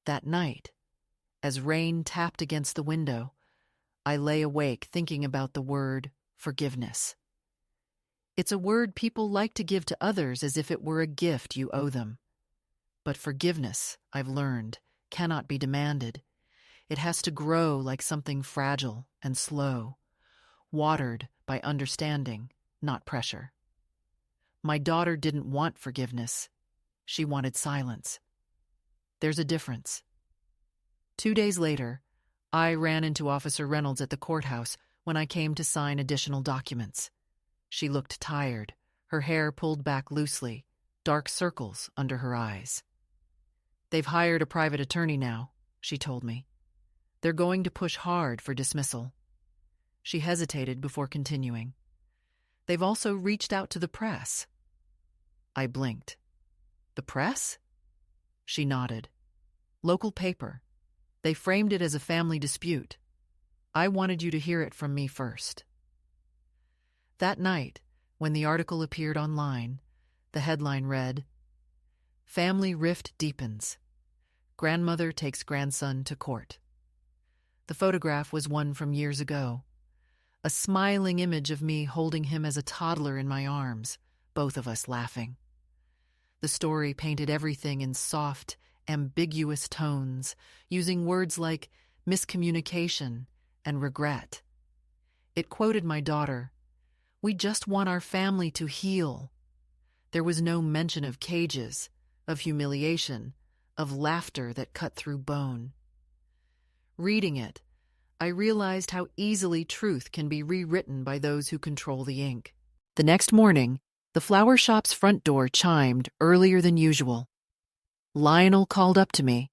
That night, as rain tapped against the window, I lay awake thinking about the word forgiveness. It's a word people like to give to others as if it were a gift you owe them. But forgiveness, I've learned, cannot be demanded. It has to grow like something fragile and slow, watered by understanding, not pressure. My daughter didn't want forgiveness. She wanted silence. There's a difference. 2 days later, I ran into Officer Reynolds at the courthouse when I came to sign additional documents. She looked tired, her hair pulled back loosely, dark circles under her eyes. "They've hired a private attorney now," she told me. "They're going to push hard for dismissal." She hesitated before continuing. "They've also reached out to the press." I blinked. "The press?" She nodded. "Local paper. They framed it as a family dispute. I wanted you to hear it from me first." That night, when the article appeared online, the headline read, "Family Rift Deepens. Grandmother Takes Grandson to Court." The photograph was one from years ago, a smiling image of me holding him as a toddler in my arms, both of us laughing. The story painted everything in soft, ambiguous tones, using words like miscommunication and regret. It quoted my daughter, "We just want our family to heal." There was no mention of cages, of humiliation, of laughter that cut through bone. Reading it, I realized how easily truth can be rewritten by those who control the ink. The next morning, the flower shop's front door chimed earlier than usual. Lionel called up to me,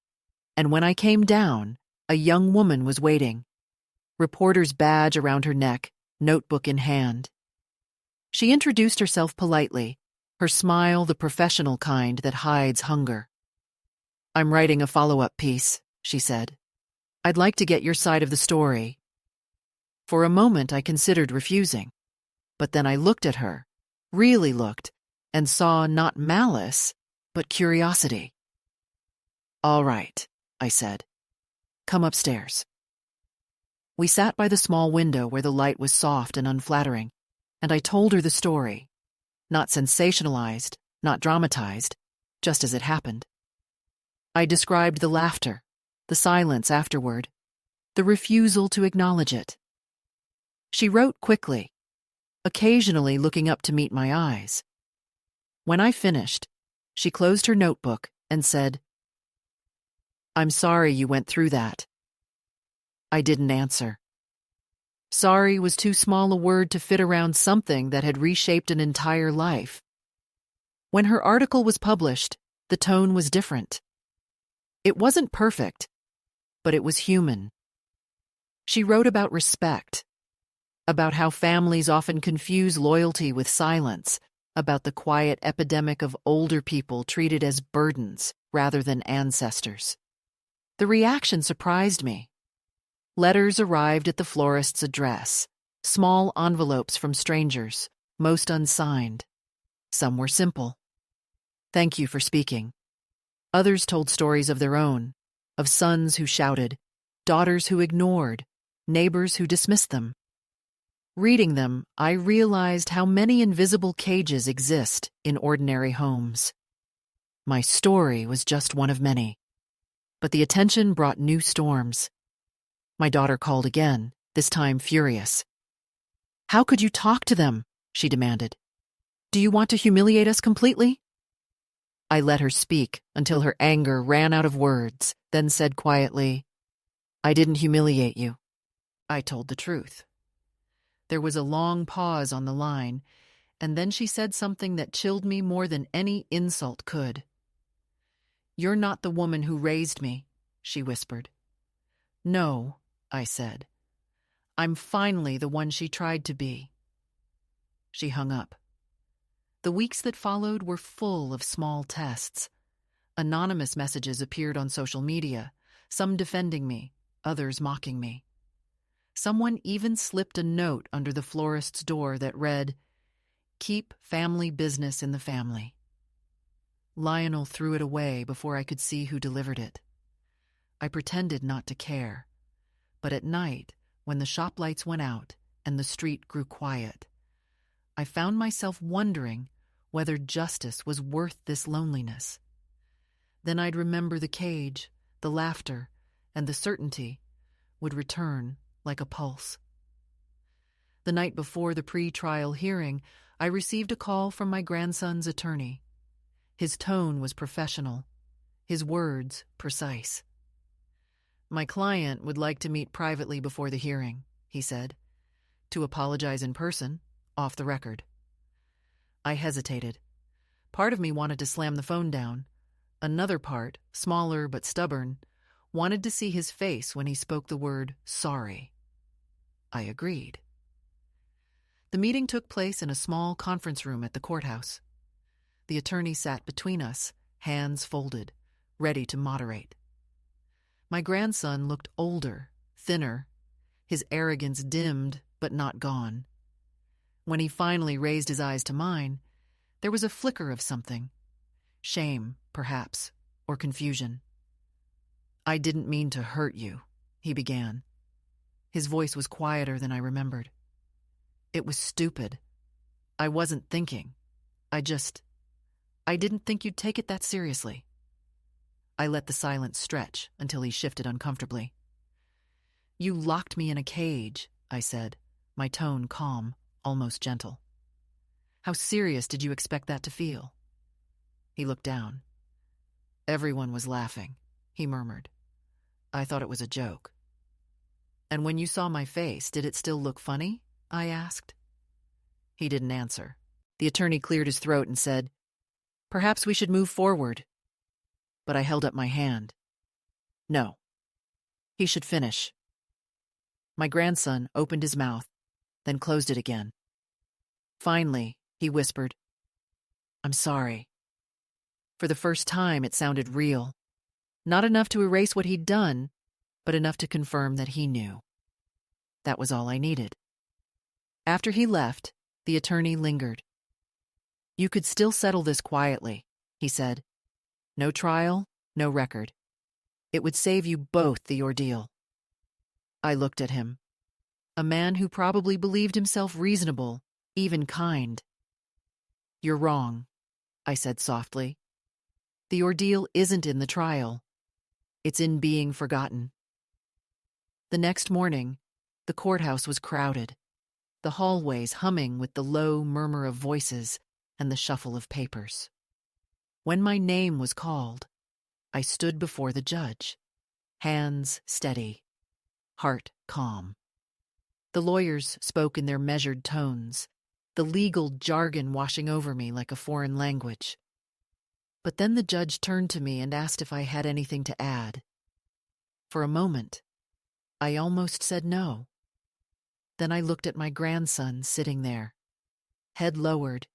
and when I came down, a young woman was waiting, reporter's badge around her neck, notebook in hand. She introduced herself politely, her smile the professional kind that hides hunger. "I'm writing a follow-up piece," she said. "I'd like to get your side of the story." For a moment I considered refusing, but then I looked at her, really looked, and saw not malice, but curiosity. "All right," I said. "Come upstairs." We sat by the small window where the light was soft and unflattering, and I told her the story, not sensationalized, not dramatized, just as it happened. I described the laughter, the silence afterward, the refusal to acknowledge it. She wrote quickly, occasionally looking up to meet my eyes. When I finished, she closed her notebook and said, "I'm sorry you went through that." I didn't answer. Sorry was too small a word to fit around something that had reshaped an entire life. When her article was published, the tone was different. It wasn't perfect, but it was human. She wrote about respect, about how families often confuse loyalty with silence, about the quiet epidemic of older people treated as burdens rather than ancestors. The reaction surprised me. Letters arrived at the florist's address, small envelopes from strangers, most unsigned. Some were simple. "Thank you for speaking." Others told stories of their own, of sons who shouted, daughters who ignored, neighbors who dismissed them. Reading them, I realized how many invisible cages exist in ordinary homes. My story was just one of many. But the attention brought new storms. My daughter called again, this time furious. "How could you talk to them?" she demanded. "Do you want to humiliate us completely?" I let her speak until her anger ran out of words, then said quietly, "I didn't humiliate you. I told the truth." There was a long pause on the line, and then she said something that chilled me more than any insult could. "You're not the woman who raised me," she whispered. "No," I said. "I'm finally the one she tried to be." She hung up. The weeks that followed were full of small tests. Anonymous messages appeared on social media, some defending me, others mocking me. Someone even slipped a note under the florist's door that read, "Keep family business in the family." Lionel threw it away before I could see who delivered it. I pretended not to care, but at night, when the shop lights went out and the street grew quiet, I found myself wondering whether justice was worth this loneliness. Then I'd remember the cage, the laughter, and the certainty would return like a pulse. The night before the pre-trial hearing, I received a call from my grandson's attorney. His tone was professional, his words precise. "My client would like to meet privately before the hearing," he said, "to apologize in person, off the record." I hesitated. Part of me wanted to slam the phone down. Another part, smaller but stubborn, wanted to see his face when he spoke the word sorry. I agreed. The meeting took place in a small conference room at the courthouse. The attorney sat between us, hands folded, ready to moderate. My grandson looked older, thinner, his arrogance dimmed but not gone. When he finally raised his eyes to mine, there was a flicker of something. Shame, perhaps, or confusion. "I didn't mean to hurt you," he began. His voice was quieter than I remembered. "It was stupid. I wasn't thinking. I didn't think you'd take it that seriously." I let the silence stretch until he shifted uncomfortably. "You locked me in a cage," I said, my tone calm, almost gentle. "How serious did you expect that to feel?" He looked down. "Everyone was laughing," he murmured. "I thought it was a joke." "And when you saw my face, did it still look funny?" I asked. He didn't answer. The attorney cleared his throat and said, "Perhaps we should move forward." But I held up my hand. No. He should finish. My grandson opened his mouth, then closed it again. Finally, he whispered, "I'm sorry." For the first time, it sounded real. Not enough to erase what he'd done, but enough to confirm that he knew. That was all I needed. After he left, the attorney lingered. "You could still settle this quietly," he said. "No trial, no record. It would save you both the ordeal." I looked at him. A man who probably believed himself reasonable, even kind. "You're wrong," I said softly. "The ordeal isn't in the trial. It's in being forgotten." The next morning, the courthouse was crowded, the hallways humming with the low murmur of voices and the shuffle of papers. When my name was called, I stood before the judge, hands steady, heart calm. The lawyers spoke in their measured tones, the legal jargon washing over me like a foreign language. But then the judge turned to me and asked if I had anything to add. For a moment, I almost said no. Then I looked at my grandson sitting there, head lowered,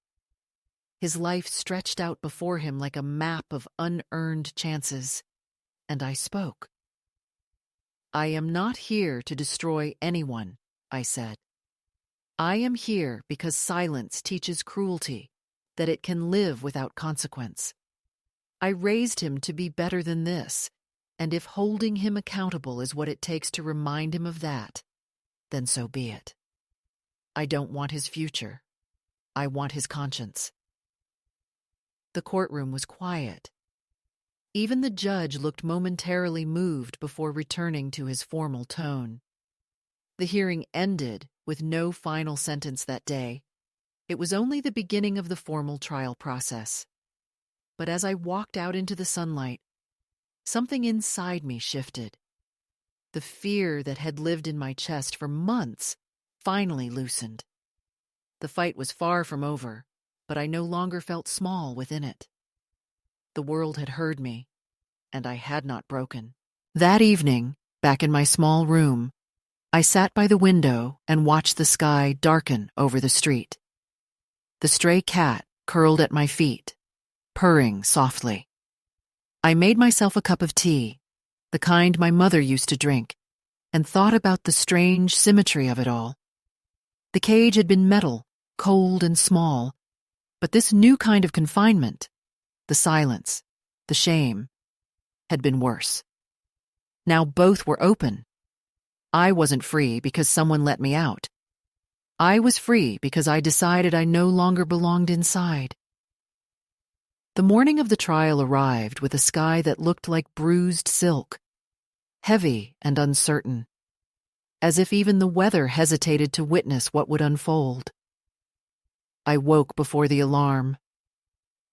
his life stretched out before him like a map of unearned chances, and I spoke. "I am not here to destroy anyone," I said. "I am here because silence teaches cruelty, that it can live without consequence. I raised him to be better than this, and if holding him accountable is what it takes to remind him of that, then so be it. I don't want his future. I want his conscience." The courtroom was quiet, Even the judge looked momentarily moved before returning to his formal tone. The hearing ended with no final sentence that day. It was only the beginning of the formal trial process. But as I walked out into the sunlight, something inside me shifted. The fear that had lived in my chest for months finally loosened. The fight was far from over, but I no longer felt small within it. The world had heard me, and I had not broken. That evening, back in my small room, I sat by the window and watched the sky darken over the street. The stray cat curled at my feet, purring softly. I made myself a cup of tea, the kind my mother used to drink, and thought about the strange symmetry of it all. The cage had been metal, cold and small, but this new kind of confinement, the silence, the shame, had been worse. Now both were open. I wasn't free because someone let me out. I was free because I decided I no longer belonged inside. The morning of the trial arrived with a sky that looked like bruised silk, heavy and uncertain, as if even the weather hesitated to witness what would unfold. I woke before the alarm,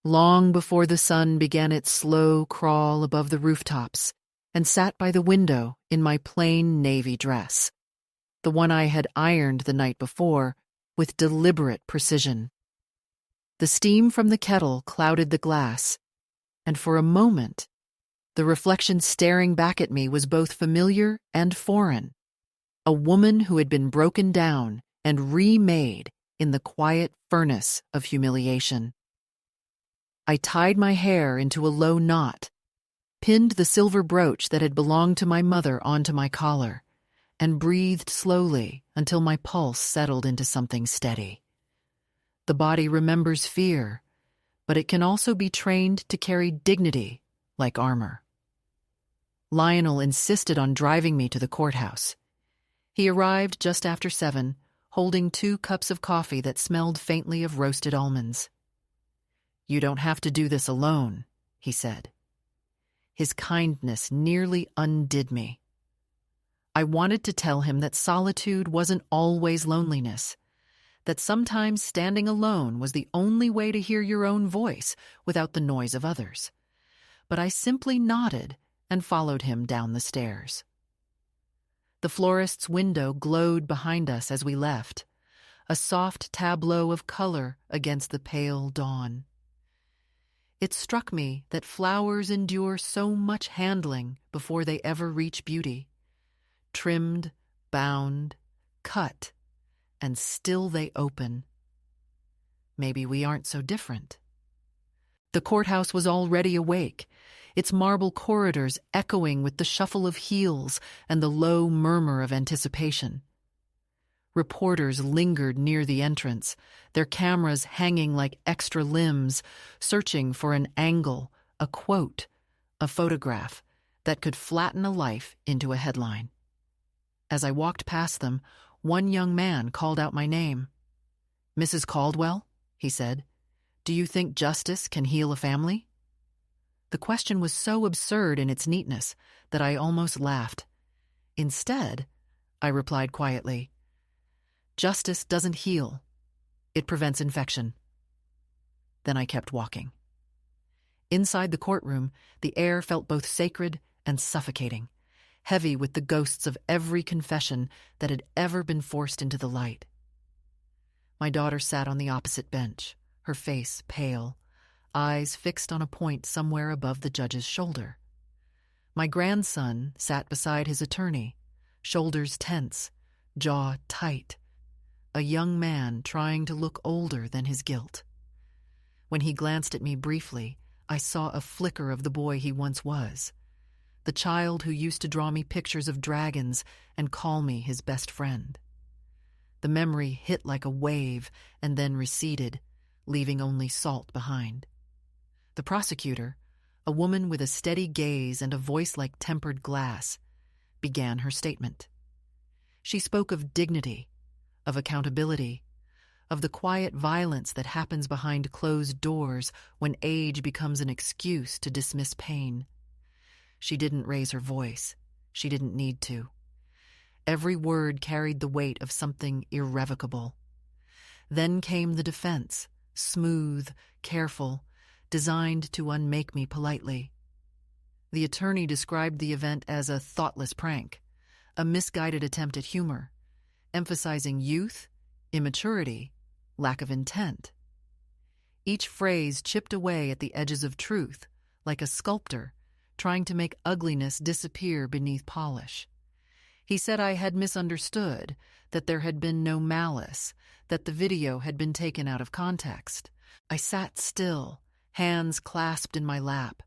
long before the sun began its slow crawl above the rooftops, and sat by the window in my plain navy dress, the one I had ironed the night before with deliberate precision. The steam from the kettle clouded the glass, and for a moment, the reflection staring back at me was both familiar and foreign. A woman who had been broken down and remade in the quiet furnace of humiliation. I tied my hair into a low knot, pinned the silver brooch that had belonged to my mother onto my collar, and breathed slowly until my pulse settled into something steady. The body remembers fear, but it can also be trained to carry dignity like armor. Lionel insisted on driving me to the courthouse. He arrived just after 7, holding 2 cups of coffee that smelled faintly of roasted almonds. "You don't have to do this alone," he said. His kindness nearly undid me. I wanted to tell him that solitude wasn't always loneliness, that sometimes standing alone was the only way to hear your own voice without the noise of others. But I simply nodded and followed him down the stairs. The florist's window glowed behind us as we left, a soft tableau of color against the pale dawn. It struck me that flowers endure so much handling before they ever reach beauty. Trimmed, bound, cut, and still they open. Maybe we aren't so different. The courthouse was already awake, its marble corridors echoing with the shuffle of heels and the low murmur of anticipation. Reporters lingered near the entrance, their cameras hanging like extra limbs, searching for an angle, a quote, a photograph that could flatten a life into a headline. As I walked past them, one young man called out my name. "Mrs. Caldwell," he said, "do you think justice can heal a family?" The question was so absurd in its neatness that I almost laughed. Instead, I replied quietly, "Justice doesn't heal. It prevents infection." Then I kept walking. Inside the courtroom, the air felt both sacred and suffocating, heavy with the ghosts of every confession that had ever been forced into the light. My daughter sat on the opposite bench, her face pale, eyes fixed on a point somewhere above the judge's shoulder. My grandson sat beside his attorney, shoulders tense, jaw tight, a young man trying to look older than his guilt. When he glanced at me briefly, I saw a flicker of the boy he once was, the child who used to draw me pictures of dragons and call me his best friend. The memory hit like a wave and then receded, leaving only salt behind. The prosecutor, a woman with a steady gaze and a voice like tempered glass, began her statement. She spoke of dignity, of accountability, of the quiet violence that happens behind closed doors when age becomes an excuse to dismiss pain. She didn't raise her voice. She didn't need to. Every word carried the weight of something irrevocable. Then came the defense, smooth, careful, designed to unmake me politely. The attorney described the event as a thoughtless prank, a misguided attempt at humor, emphasizing youth, immaturity, lack of intent. Each phrase chipped away at the edges of truth, like a sculptor trying to make ugliness disappear beneath polish. He said I had misunderstood, that there had been no malice, that the video had been taken out of context. I sat still, hands clasped in my lap,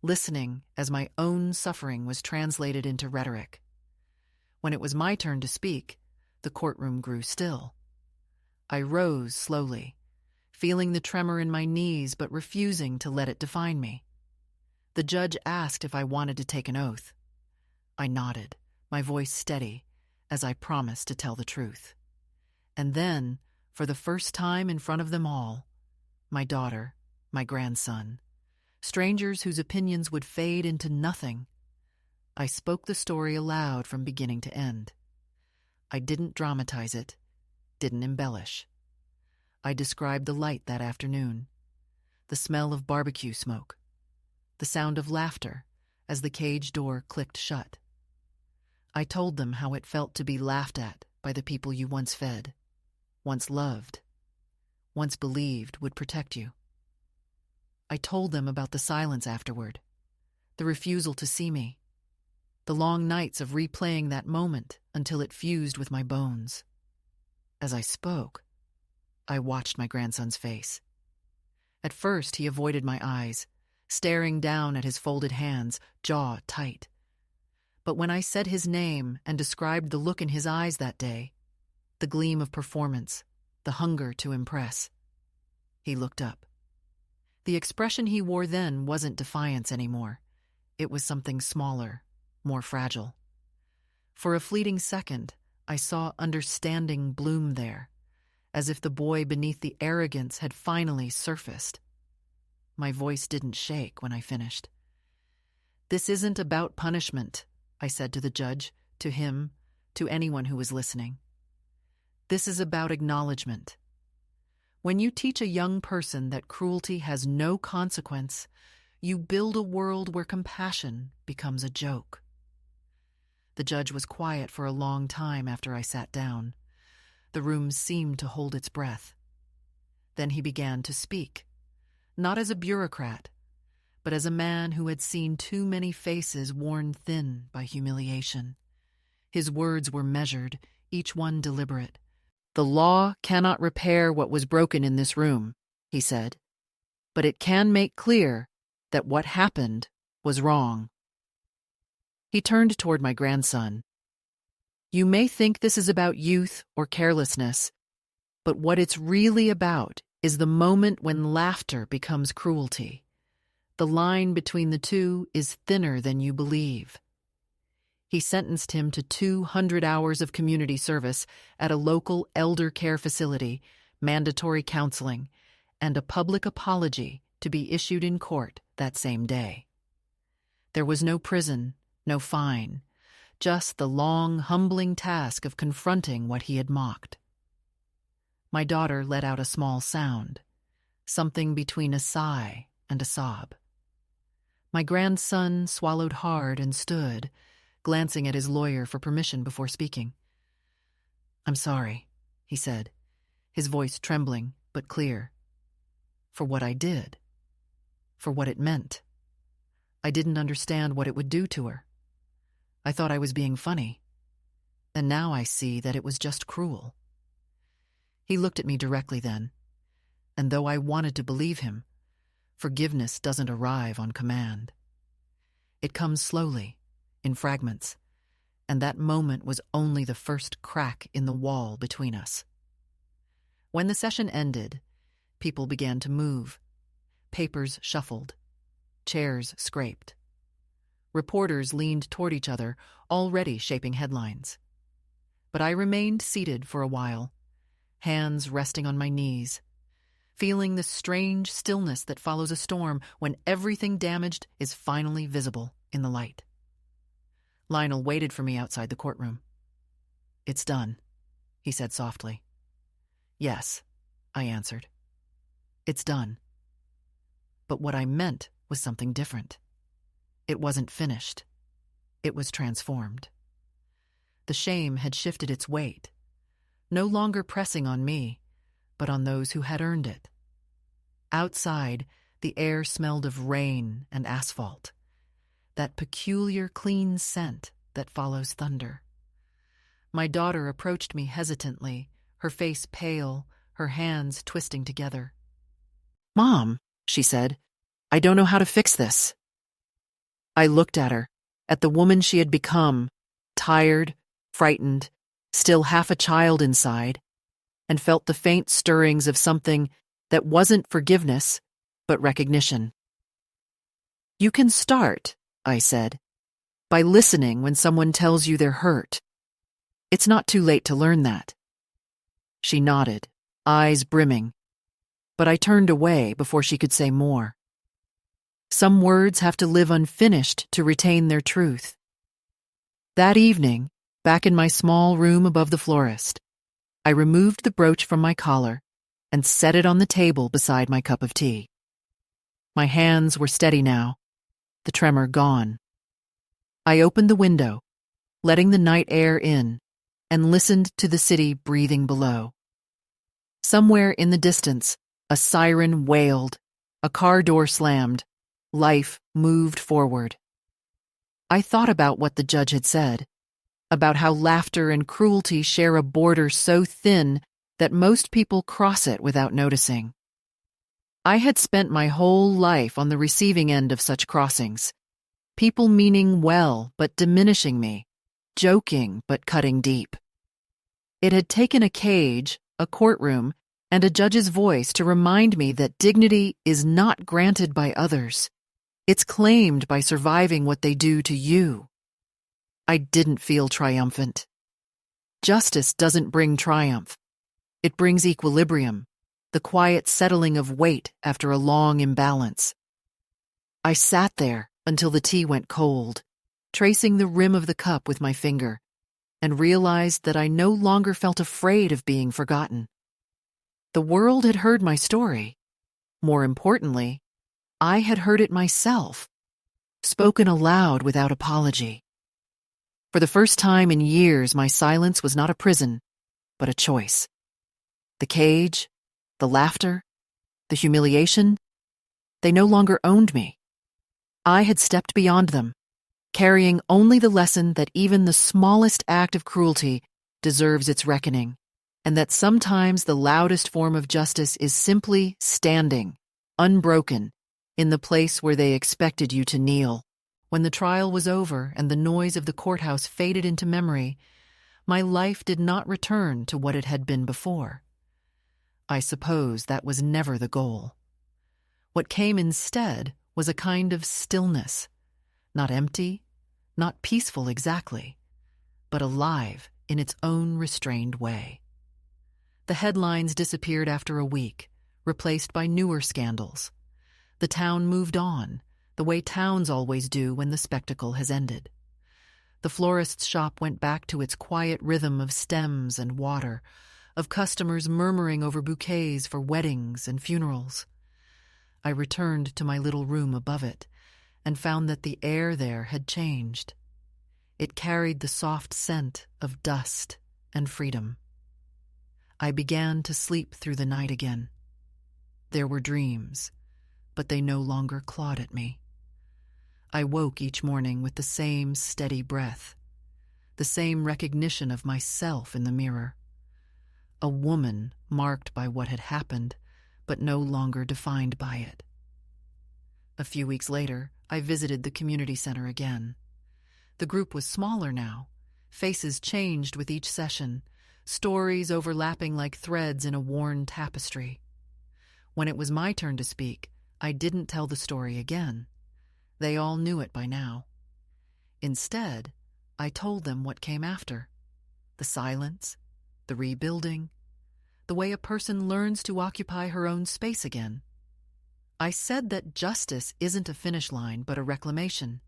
listening as my own suffering was translated into rhetoric. When it was my turn to speak, the courtroom grew still. I rose slowly, feeling the tremor in my knees but refusing to let it define me. The judge asked if I wanted to take an oath. I nodded, my voice steady, as I promised to tell the truth. And then, for the first time in front of them all, my daughter, my grandson, strangers whose opinions would fade into nothing, I spoke the story aloud from beginning to end. I didn't dramatize it, didn't embellish. I described the light that afternoon, the smell of barbecue smoke, the sound of laughter as the cage door clicked shut. I told them how it felt to be laughed at by the people you once fed, once loved, once believed would protect you. I told them about the silence afterward, the refusal to see me, the long nights of replaying that moment until it fused with my bones. As I spoke, I watched my grandson's face. At first, he avoided my eyes, staring down at his folded hands, jaw tight. But when I said his name and described the look in his eyes that day, the gleam of performance, the hunger to impress, he looked up. The expression he wore then wasn't defiance anymore. It was something smaller, more fragile. For a fleeting second, I saw understanding bloom there, as if the boy beneath the arrogance had finally surfaced. My voice didn't shake when I finished. "This isn't about punishment," I said to the judge, to him, to anyone who was listening. "This is about acknowledgement. When you teach a young person that cruelty has no consequence, you build a world where compassion becomes a joke." The judge was quiet for a long time after I sat down. The room seemed to hold its breath. Then he began to speak, not as a bureaucrat, but as a man who had seen too many faces worn thin by humiliation. His words were measured, each one deliberate. "The law cannot repair what was broken in this room," he said, "but it can make clear that what happened was wrong." He turned toward my grandson. "You may think this is about youth or carelessness, but what it's really about is the moment when laughter becomes cruelty. The line between the two is thinner than you believe." He sentenced him to 200 hours of community service at a local elder care facility, mandatory counseling, and a public apology to be issued in court that same day. There was no prison, no fine, just the long, humbling task of confronting what he had mocked. My daughter let out a small sound, something between a sigh and a sob. My grandson swallowed hard and stood, glancing at his lawyer for permission before speaking. "I'm sorry," he said, his voice trembling but clear. "For what I did. For what it meant. I didn't understand what it would do to her. I thought I was being funny. And now I see that it was just cruel." He looked at me directly then, and though I wanted to believe him, forgiveness doesn't arrive on command. It comes slowly, in fragments, and that moment was only the first crack in the wall between us. When the session ended, people began to move. Papers shuffled. Chairs scraped. Reporters leaned toward each other, already shaping headlines. But I remained seated for a while, hands resting on my knees, feeling the strange stillness that follows a storm when everything damaged is finally visible. in the light. Lionel waited for me outside the courtroom. "It's done," he said softly. "Yes," I answered. "It's done." But what I meant was something different. It wasn't finished. It was transformed. The shame had shifted its weight, no longer pressing on me, but on those who had earned it. Outside, the air smelled of rain and asphalt, that peculiar clean scent that follows thunder. My daughter approached me hesitantly, her face pale, her hands twisting together. "Mom," she said, "I don't know how to fix this." I looked at her, at the woman she had become, tired, frightened, still half a child inside, and felt the faint stirrings of something that wasn't forgiveness, but recognition. "You can start," I said, "by listening when someone tells you they're hurt. It's not too late to learn that." She nodded, eyes brimming, but I turned away before she could say more. Some words have to live unfinished to retain their truth. That evening, back in my small room above the florist, I removed the brooch from my collar and set it on the table beside my cup of tea. My hands were steady now, the tremor gone. I opened the window, letting the night air in, and listened to the city breathing below. Somewhere in the distance, a siren wailed, a car door slammed, life moved forward. I thought about what the judge had said, about how laughter and cruelty share a border so thin that most people cross it without noticing. I had spent my whole life on the receiving end of such crossings, people meaning well but diminishing me, joking but cutting deep. It had taken a cage, a courtroom, and a judge's voice to remind me that dignity is not granted by others. It's claimed by surviving what they do to you. I didn't feel triumphant. Justice doesn't bring triumph. It brings equilibrium, the quiet settling of weight after a long imbalance. I sat there until the tea went cold, tracing the rim of the cup with my finger, and realized that I no longer felt afraid of being forgotten. The world had heard my story. More importantly, I had heard it myself, spoken aloud without apology. For the first time in years, my silence was not a prison, but a choice. The cage, the laughter, the humiliation, they no longer owned me. I had stepped beyond them, carrying only the lesson that even the smallest act of cruelty deserves its reckoning, and that sometimes the loudest form of justice is simply standing, unbroken, in the place where they expected you to kneel. When the trial was over and the noise of the courthouse faded into memory, my life did not return to what it had been before. I suppose that was never the goal. What came instead was a kind of stillness, not empty, not peaceful exactly, but alive in its own restrained way. The headlines disappeared after a week, replaced by newer scandals. The town moved on, the way towns always do when the spectacle has ended. The florist's shop went back to its quiet rhythm of stems and water, of customers murmuring over bouquets for weddings and funerals. I returned to my little room above it and found that the air there had changed. It carried the soft scent of dust and freedom. I began to sleep through the night again. There were dreams, but they no longer clawed at me. I woke each morning with the same steady breath, the same recognition of myself in the mirror. A woman marked by what had happened, but no longer defined by it. A few weeks later, I visited the community center again. The group was smaller now. Faces changed with each session, stories overlapping like threads in a worn tapestry. When it was my turn to speak, I didn't tell the story again. They all knew it by now. Instead, I told them what came after. The silence, the rebuilding, the way a person learns to occupy her own space again. I said that justice isn't a finish line but a reclamation,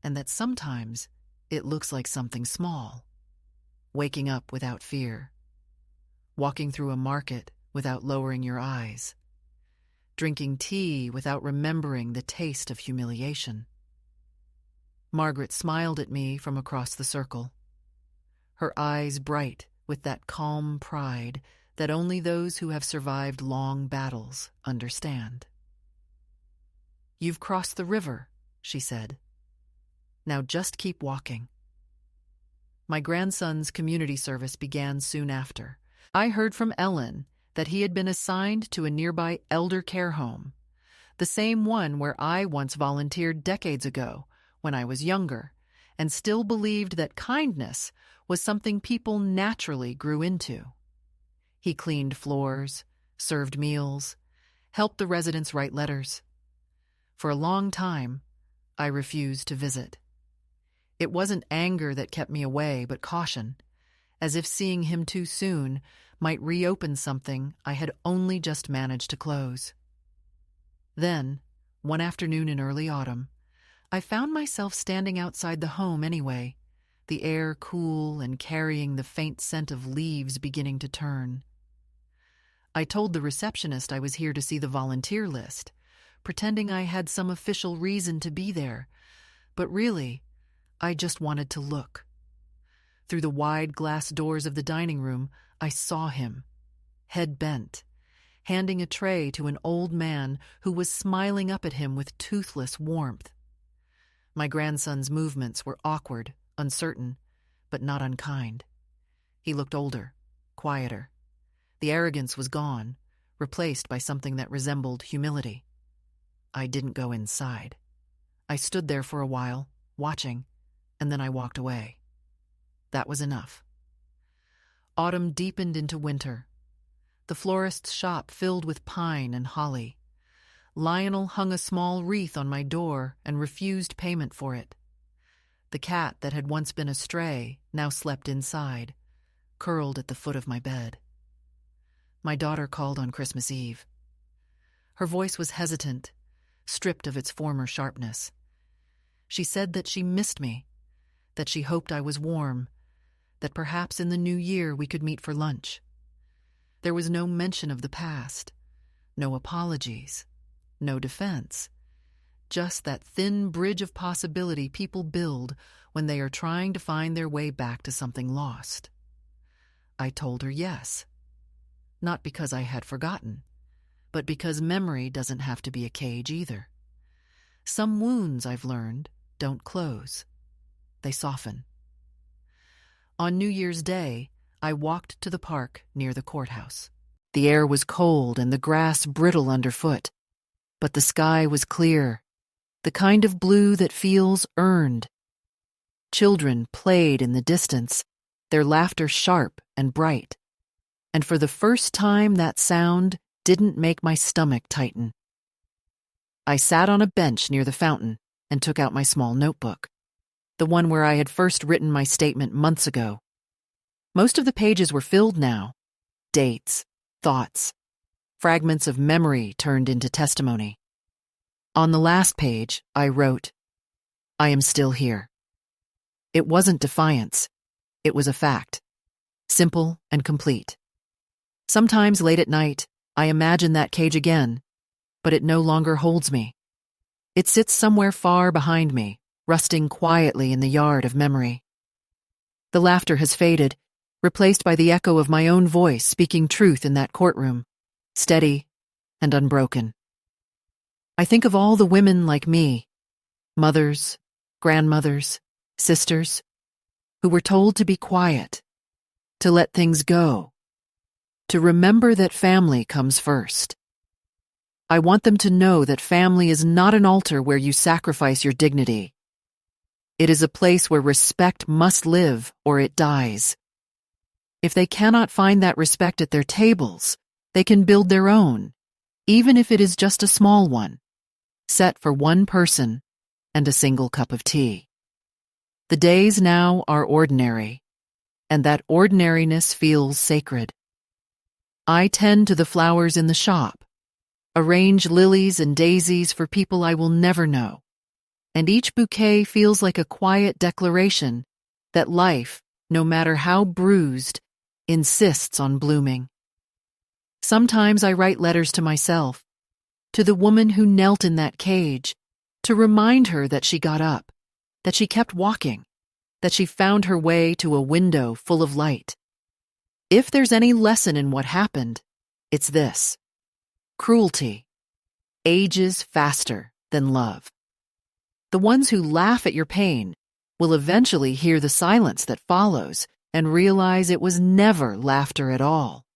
and that sometimes it looks like something small. Waking up without fear. Walking through a market without lowering your eyes. Drinking tea without remembering the taste of humiliation. Margaret smiled at me from across the circle, her eyes bright with that calm pride that only those who have survived long battles understand. "You've crossed the river," she said. "Now just keep walking." My grandson's community service began soon after. I heard from Ellen that he had been assigned to a nearby elder care home, the same one where I once volunteered decades ago when I was younger, and still believed that kindness was something people naturally grew into. He cleaned floors, served meals, helped the residents write letters. For a long time, I refused to visit. It wasn't anger that kept me away, but caution, as if seeing him too soon might reopen something I had only just managed to close. Then, one afternoon in early autumn, I found myself standing outside the home anyway, the air cool and carrying the faint scent of leaves beginning to turn. I told the receptionist I was here to see the volunteer list, pretending I had some official reason to be there, but really, I just wanted to look. Through the wide glass doors of the dining room, I saw him, head bent, handing a tray to an old man who was smiling up at him with toothless warmth. My grandson's movements were awkward, uncertain, but not unkind. He looked older, quieter. The arrogance was gone, replaced by something that resembled humility. I didn't go inside. I stood there for a while, watching, and then I walked away. That was enough. Autumn deepened into winter. The florist's shop filled with pine and holly. Lionel hung a small wreath on my door and refused payment for it. The cat that had once been a stray now slept inside, curled at the foot of my bed. My daughter called on Christmas Eve. Her voice was hesitant, stripped of its former sharpness. She said that she missed me, that she hoped I was warm, that perhaps in the new year we could meet for lunch. There was no mention of the past, no apologies, no defense, just that thin bridge of possibility people build when they are trying to find their way back to something lost. I told her yes, not because I had forgotten, but because memory doesn't have to be a cage either. Some wounds, I've learned, don't close. They soften. On New Year's Day, I walked to the park near the courthouse. The air was cold and the grass brittle underfoot, but the sky was clear, the kind of blue that feels earned. Children played in the distance, their laughter sharp and bright, and for the first time that sound didn't make my stomach tighten. I sat on a bench near the fountain and took out my small notebook, the one where I had first written my statement months ago. Most of the pages were filled now, dates, thoughts, fragments of memory turned into testimony. On the last page, I wrote, "I am still here." It wasn't defiance. It was a fact, simple and complete. Sometimes late at night, I imagine that cage again, but it no longer holds me. It sits somewhere far behind me, rusting quietly in the yard of memory. The laughter has faded, replaced by the echo of my own voice speaking truth in that courtroom, steady and unbroken. I think of all the women like me, mothers, grandmothers, sisters, who were told to be quiet, to let things go, to remember that family comes first. I want them to know that family is not an altar where you sacrifice your dignity. It is a place where respect must live or it dies. If they cannot find that respect at their tables, they can build their own, even if it is just a small one, set for one person and a single cup of tea. The days now are ordinary, and that ordinariness feels sacred. I tend to the flowers in the shop, arrange lilies and daisies for people I will never know, and each bouquet feels like a quiet declaration that life, no matter how bruised, insists on blooming. Sometimes I write letters to myself, to the woman who knelt in that cage, to remind her that she got up, that she kept walking, that she found her way to a window full of light. If there's any lesson in what happened, it's this: cruelty ages faster than love. The ones who laugh at your pain will eventually hear the silence that follows and realize it was never laughter at all.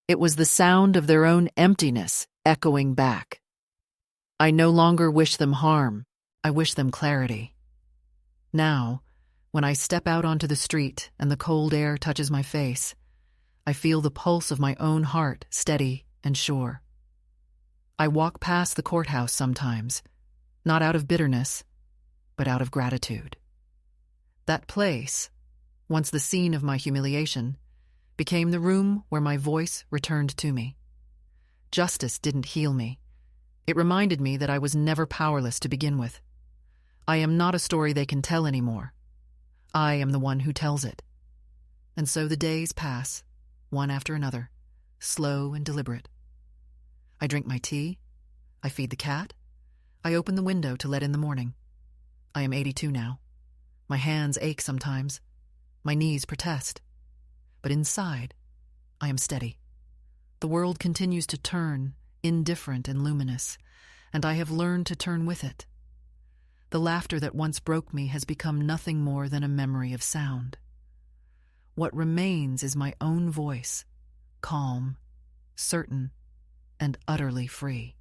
It was the sound of their own emptiness echoing back. I no longer wish them harm, I wish them clarity. Now, when I step out onto the street and the cold air touches my face, I feel the pulse of my own heart steady and sure. I walk past the courthouse sometimes, not out of bitterness, but out of gratitude. That place, once the scene of my humiliation, became the room where my voice returned to me. Justice didn't heal me. It reminded me that I was never powerless to begin with. I am not a story they can tell anymore. I am the one who tells it. And so the days pass, one after another, slow and deliberate. I drink my tea. I feed the cat. I open the window to let in the morning. I am 82 now. My hands ache sometimes. My knees protest. But inside, I am steady. The world continues to turn, indifferent and luminous, and I have learned to turn with it. The laughter that once broke me has become nothing more than a memory of sound. What remains is my own voice, calm, certain, and utterly free.